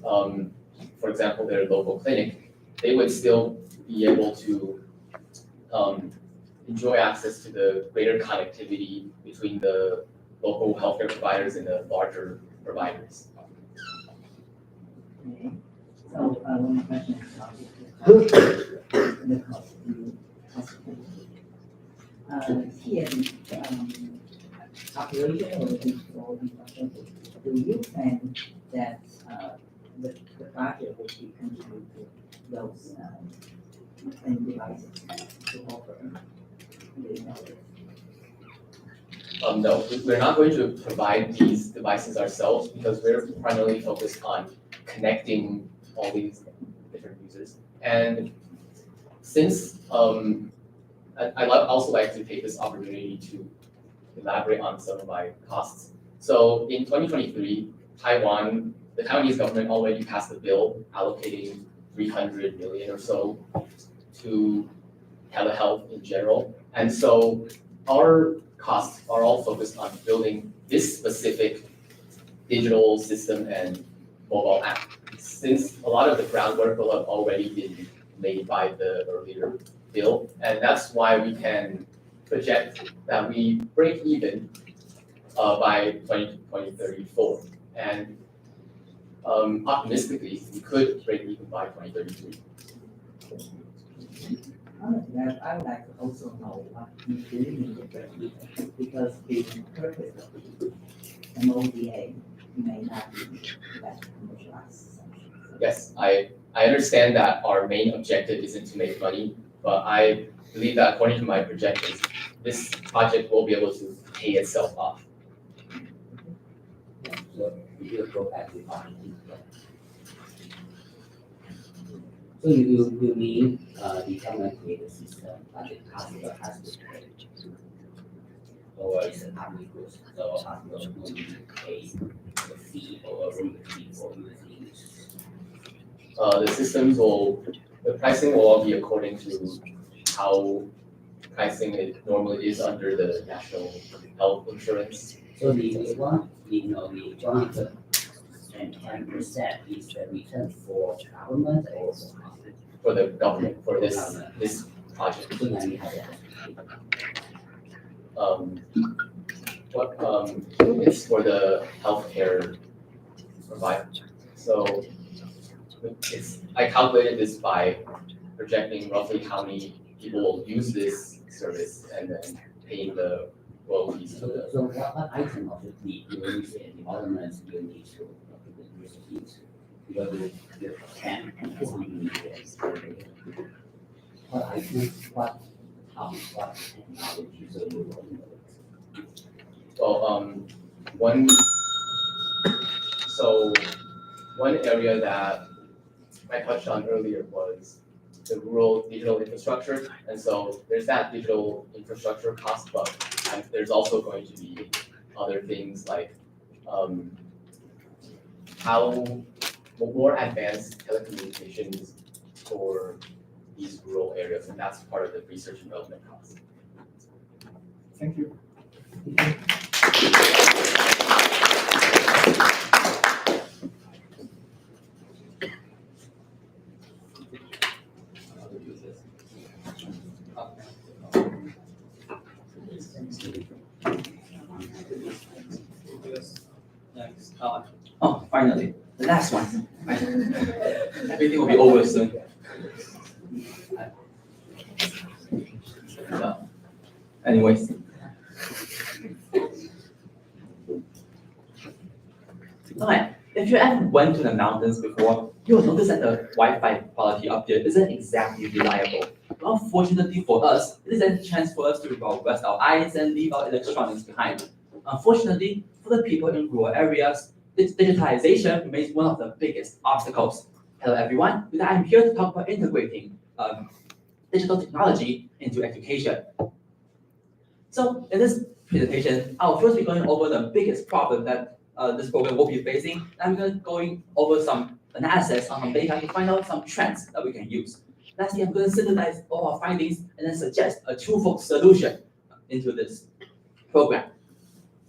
for example, their local clinic, they would still be able to enjoy access to the greater connectivity between the local healthcare providers and the larger providers. Okay. So one question is about the cost you here operation or digital infrastructure. Do you think that the budget will be contributed to those devices to offer the network? No, we're not going to provide these devices ourselves because we're primarily focused on connecting all these different users. And since I'd also like to take this opportunity to elaborate on some of my costs. So in 2023, the Taiwanese government already passed a bill allocating 300 million or so to telehealth in general. And so our costs are all focused on building this specific digital system and mobile app, since a lot of the groundwork will have already been made by the earlier bill. And that's why we can project that we break even by 2034. And optimistically, we could break even by 2033. I would like to also know what you really need to break even, because the purpose of the MODA may not be that commercialized. Yes, I understand that our main objective isn't to make money, but I believe that according to my projections, this project will be able to pay itself off. So you will go back to marketing. So you mean the government create a system, but the customer has to pay, or it's a public good, so customer will need to pay the fee or a room fee for using it. The pricing will all be according to how pricing it normally is under the national health insurance. So the one, the 110% is the return for government or for the government for this project. So then we have it's for the healthcare provider. So I calculated this by projecting roughly how many people will use this service and then paying the royalties. So what item of the use and development you need to use? Because you can what items, what technology so you will use? Well, one area that I touched on earlier was the rural digital infrastructure. And so there's that digital infrastructure cost, but there's also going to be other things like how more advanced telecommunications for these rural areas, and that's part of the research and development cost. Thank you. Oh, finally, the last one. Everything will be over soon. Anyways. Okay, If you ever went to the mountains before, you'll notice that the Wi-Fi quality up there isn't exactly reliable. Well, fortunately for us, it is a chance for us to rest our eyes and leave our electronics behind. Unfortunately, for the people in rural areas, digitalization remains one of the biggest obstacles. Hello everyone, I'm here to talk about integrating digital technology into education. So in this presentation, I'll first be going over the biggest problem that this program will be facing. I'm going over some analysis on some data to find out some trends that we can use. Lastly, I'm going to synthesize all our findings and then suggest a twofold solution into this program.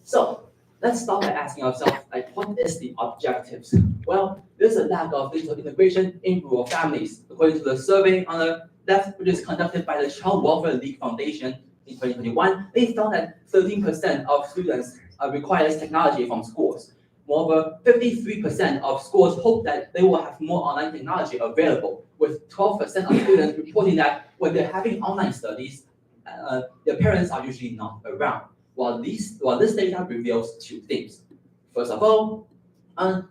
So let's start by asking ourselves, like, what is the objectives? Well, there's a lack of digital integration in rural families. According to the survey on the left, which is conducted by the Child Welfare League Foundation in 2021, they found that 13% of students requires technology from schools. Moreover, 53% of schools hope that they will have more online technology available, with 12% of students reporting that when they're having online studies, their parents are usually not around. While this data reveals two things. First of all,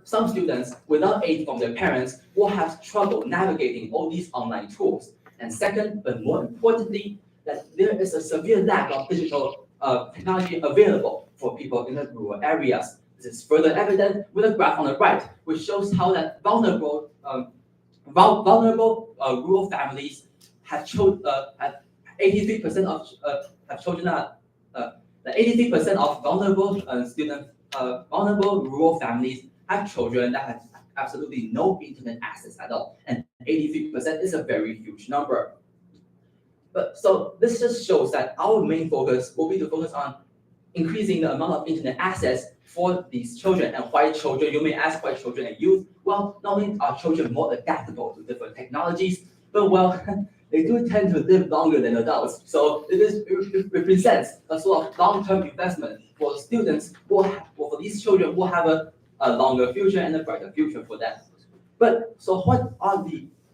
some students without aid from their parents will have trouble navigating all these online tools. And second, but more importantly, that there is a severe lack of digital technology available for people in the rural areas. This is further evident with a graph on the right, which shows how that vulnerable rural families have 83% of have children that 83% of vulnerable rural families have children that have absolutely no internet access at all, and 83% is a very huge number. But so this just shows that our main focus will be to focus on increasing the amount of internet access for these children. And why children? You may ask why children and youth. Well, not only are children more adaptable to different technologies, but well, they do tend to live longer than adults. So it represents a sort of long-term investment for students for these children who have a longer future and a brighter future for them. But so what are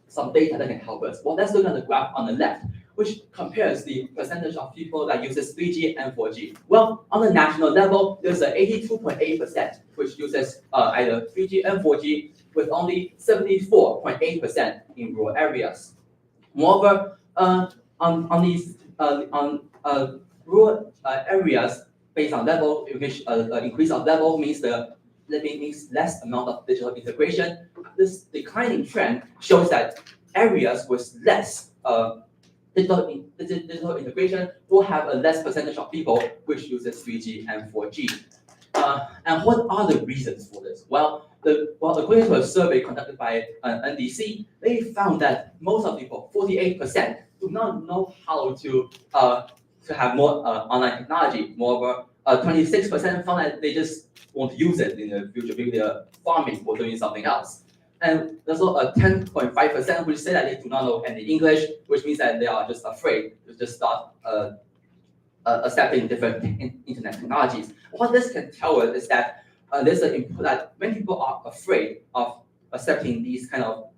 some data that can help us? Well, let's look at the graph on the left, which compares the percentage of people that uses 3G and 4G. Well, on the national level, there's an 82.8% which uses either 3G and 4G, with only 74.8% in rural areas. Moreover, on these rural areas, based on level, increase of level means less amount of digital integration. This declining trend shows that areas with less digital integration will have a less percentage of people which uses 3G and 4G. And what are the reasons for this? Well, according to a survey conducted by NDC, they found that most of people, 48%, do not know how to have more online technology. Moreover, 26% found that they just won't use it in the future, maybe they're farming or doing something else. And there's also a 10.5% which say that they do not know any English, which means that they are just afraid to just start accepting different internet technologies. What this can tell us is that there's an input that many people are afraid of accepting these kind of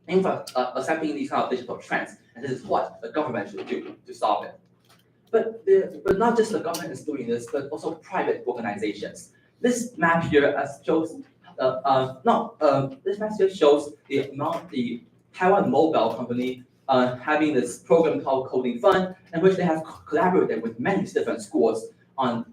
digital trends, and this is what the government should do to solve it. But not just the government is doing this, but also private organizations. This map here shows this map here shows the amount the Taiwan mobile company having this program called Coding Fund, in which they have collaborated with many different schools on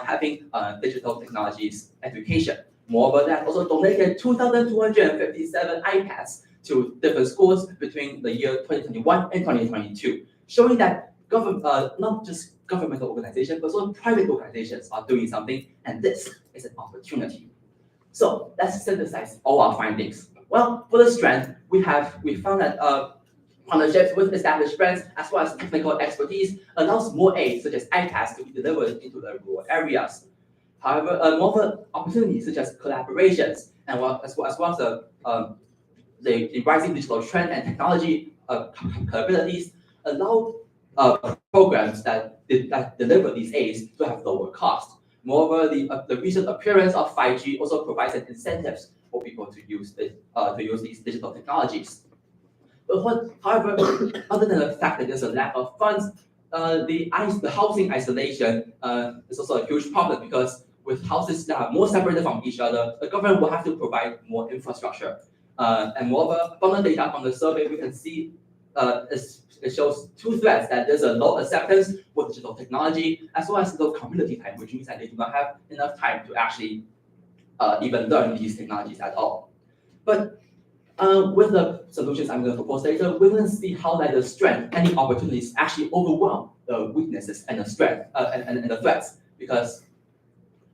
having digital technologies education. Moreover, they have also donated 2,257 iPads to different schools between the year 2021 and 2022, showing that not just governmental organizations, but also private organizations are doing something, and this is an opportunity. So let's synthesize all our findings. Well, for the strength, we found that partnerships with established brands as well as technical expertise allows more aid, such as iPads, to be delivered into the rural areas. However, more opportunities such as collaborations and as well as the rising digital trend and technology capabilities allow programs that deliver these aids to have lower cost. Moreover, the recent appearance of 5G also provides an incentives for people to use these digital technologies. But however, other than the fact that there's a lack of funds, the housing isolation is also a huge problem, because with houses that are more separated from each other, the government will have to provide more infrastructure. And moreover, from the data from the survey, we can see it shows two threats, that there's a low acceptance for digital technology, as well as low community time, which means that they do not have enough time to actually even learn these technologies at all. But with the solutions I'm going to propose later, we're going to see how that the strength and the opportunities actually overwhelm the weaknesses and the strength and the threats because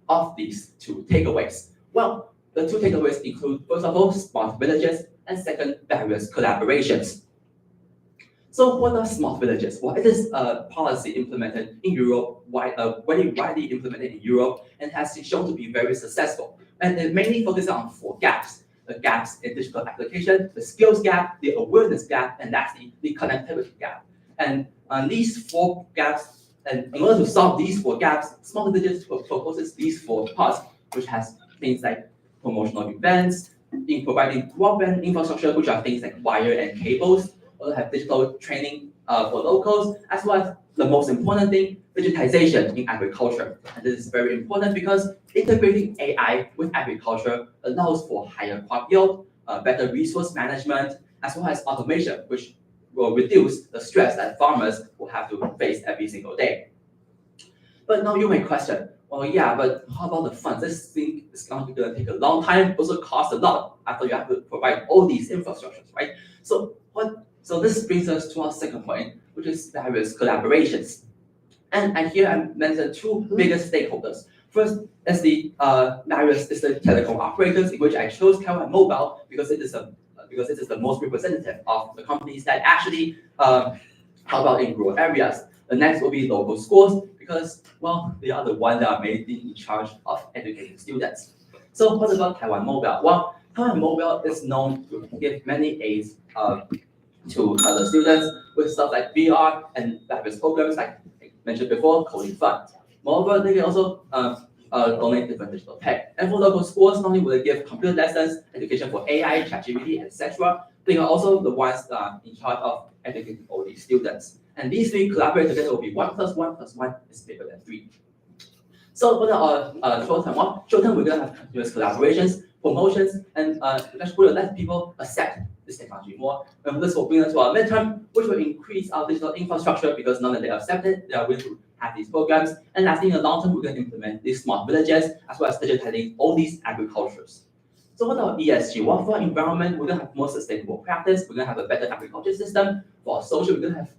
of these two takeaways. Well, the two takeaways include, first of all, smart villages, and second, various collaborations. So what are smart villages? Well, it is a policy implemented in Europe, very widely implemented in Europe, and has been shown to be very successful. And it mainly focuses on 4 gaps. The gaps in digital application, the skills gap, the awareness gap, and lastly, the connectivity gap. And these 4 gaps, and in order to solve these 4 gaps, smart villages proposes these 4 parts, which has things like promotional events, in providing broadband infrastructure, which are things like wire and cables, also have digital training for locals, as well as the most important thing, digitization in agriculture. And this is very important because integrating AI with agriculture allows for higher crop yield, better resource management, as well as automation, which will reduce the stress that farmers will have to face every single day. But now you may question, well, yeah, but how about the funds? This thing is going to take a long time, also cost a lot after you have to provide all these infrastructures, right? So this brings us to our second point, which is various collaborations. And here I mentioned 2 biggest stakeholders. First is the telecom operators, in which I chose Taiwan Mobile because it is the most representative of the companies that actually help out in rural areas. The next will be local schools because, well, they are the ones that are mainly in charge of educating students. So what about Taiwan Mobile? Well, Taiwan Mobile is known to give many aids to the students with stuff like VR and various programs like I mentioned before, coding fund. Moreover, they can also donate different digital tech. And for local schools, not only will they give computer lessons, education for AI, ChatGPT, etc., they are also the ones that are in charge of educating all these students. And these 3 collaborate together will be 1 + 1 + 1 is bigger than 3. So for the short term, we're going to have continuous collaborations, promotions, and let people accept this technology more. And this will bring us to our midterm, which will increase our digital infrastructure because now that they accept it, they are willing to have these programs. And lastly, in the long term, we're going to implement these smart villages as well as digitizing all these agricultures. So what about ESG? Well, for environment, we're going to have more sustainable practice. We're going to have a better agriculture system. For social, we're going to have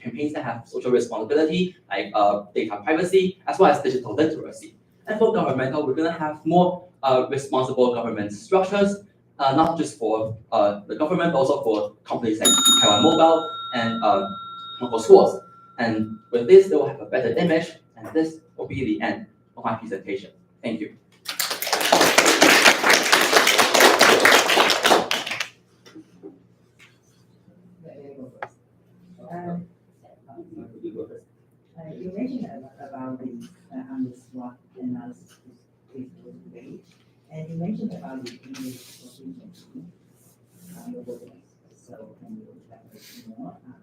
campaigns that have social responsibility, like data privacy, as well as digital literacy. And for governmental, we're going to have more responsible government structures, not just for the government, but also for companies like Taiwan Mobile and for schools. And with this, they will have a better image, and this will be the end of my presentation. Thank you. You mentioned about the on the SWOT analysis page, and you mentioned about the English proficiency. So can you elaborate more on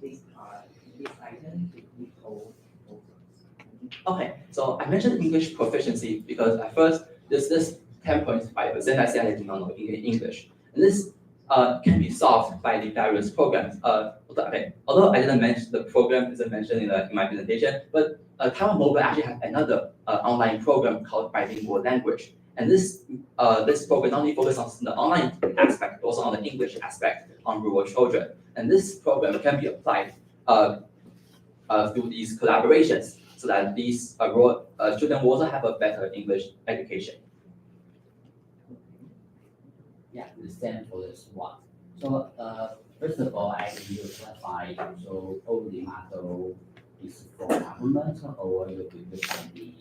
this part, this item we call? Okay, so I mentioned English proficiency because at first there's this 10.5%. I said I do not know English, and this can be solved by the various programs. Although I didn't mention the program isn't mentioned in my presentation, but Taiwan Mobile actually has another online program called Bilingual Language, and this program not only focuses on the online aspect, but also on the English aspect on rural children. And this program can be applied through these collaborations, so that these rural children will also have a better English education. Yeah, the same for the SWOT. So first of all, I need to clarify. So all the model is for government or you could look at the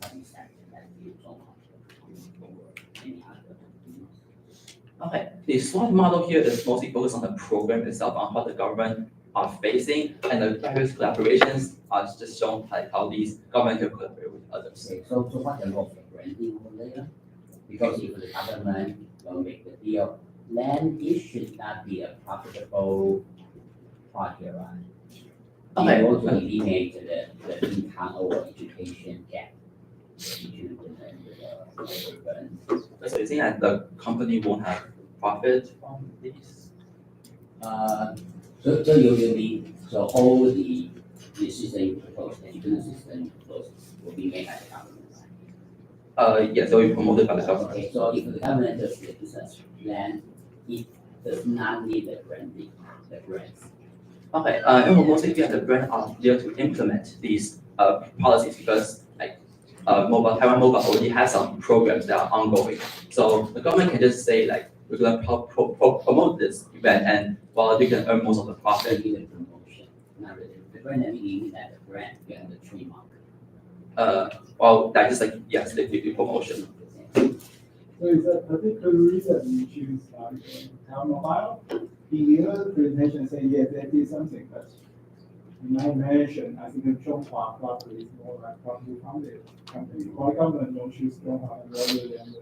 public sector like the or any other. Okay, the SWOT model here is mostly focused on the program itself, on what the government are facing, and the various collaborations are just shown like how these government can collaborate with others. Okay, so what the role of branding over there? Because if the government will make the deal, then it should not be a profitable project, right? in order to eliminate the income or education gap between the urban. So you think that the company won't have profit from this? So usually, so all the system proposed, the education system proposed will be made by the government. Yeah, so we promoted by the government. Okay, so if the government does the business, then it does not need the grants. Okay, and mostly we have the grant are there to implement these policies because like Taiwan Mobile already has some programs that are ongoing. So the government can just say like we're gonna promote this event and while they can earn most of the profit. The promotion, not really. The grant meaning that the grant get the trademark. Well, that is like yes, they do promotion. So is there a particular reason you choose Taiwan Mobile? In the other presentation, say yes, they did something, but you might mention, I think Zhonghua probably is more like probably founded company. Why government don't choose Zhonghua rather than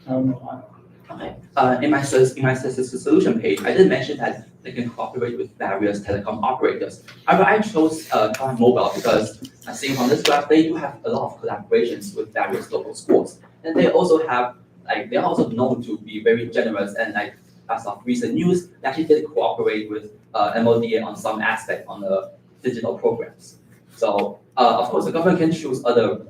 Taiwan Mobile? Okay. In my solution page, I did mention that they can cooperate with various telecom operators. However, I chose Taiwan Mobile because I think from this graph they do have a lot of collaborations with various local schools, and they also have they are also known to be very generous and like as of recent news, they actually did cooperate with MODA on some aspect on the digital programs. So of course the government can choose other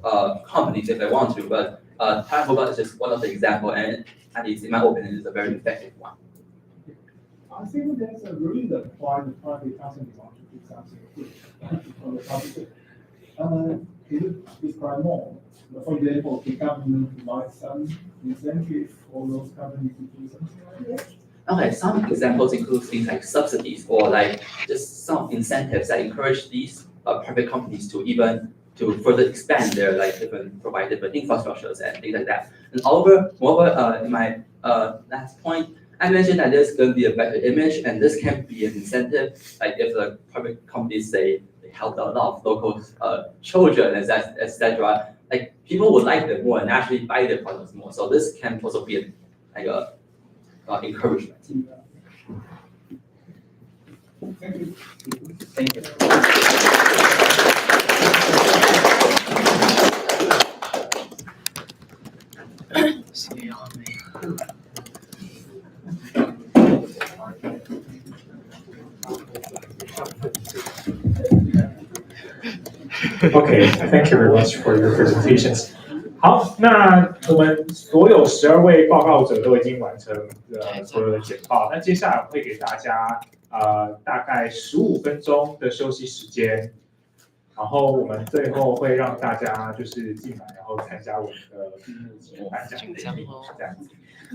companies if they want to, but Taiwan Mobile is just one of the examples, and at least in my opinion, is a very effective one. I think there's a reason why the private company want to do something good for the public. Can you describe more? For example, the government provide some incentive for those companies to do something like that? Okay, some examples include things like subsidies or like just some incentives that encourage these private companies to even to further expand their like provide different infrastructures and things like that. And moreover, in my last point, I mentioned that there's going to be a better image, and this can be an incentive. Like if the private companies say they help a lot of local children, etc. Like people would like them more and actually buy their products more. So this can also be like a encouragement. Thank you. Thank you. Okay, thank you very much for your presentations. 好，那我们所有12位报告者都已经完成了所有的简报。那接下来我会给大家大概15分钟的休息时间，然后我们最后会让大家就是进来，然后参加我们的闭幕式颁奖典礼这样子。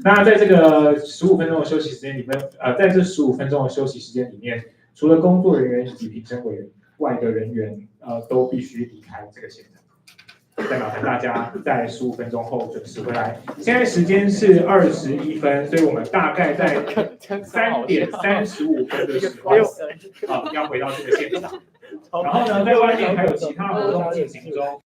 那在这个15分钟的休息时间里面，在这15分钟的休息时间里面，除了工作人员以及评审委员外的人员，都必须离开这个现场。再麻烦大家在15分钟后准时回来。现在时间是21分，所以我们大概在3点35分的时候，要回到这个现场。然后呢，在外面还有其他活动进行中。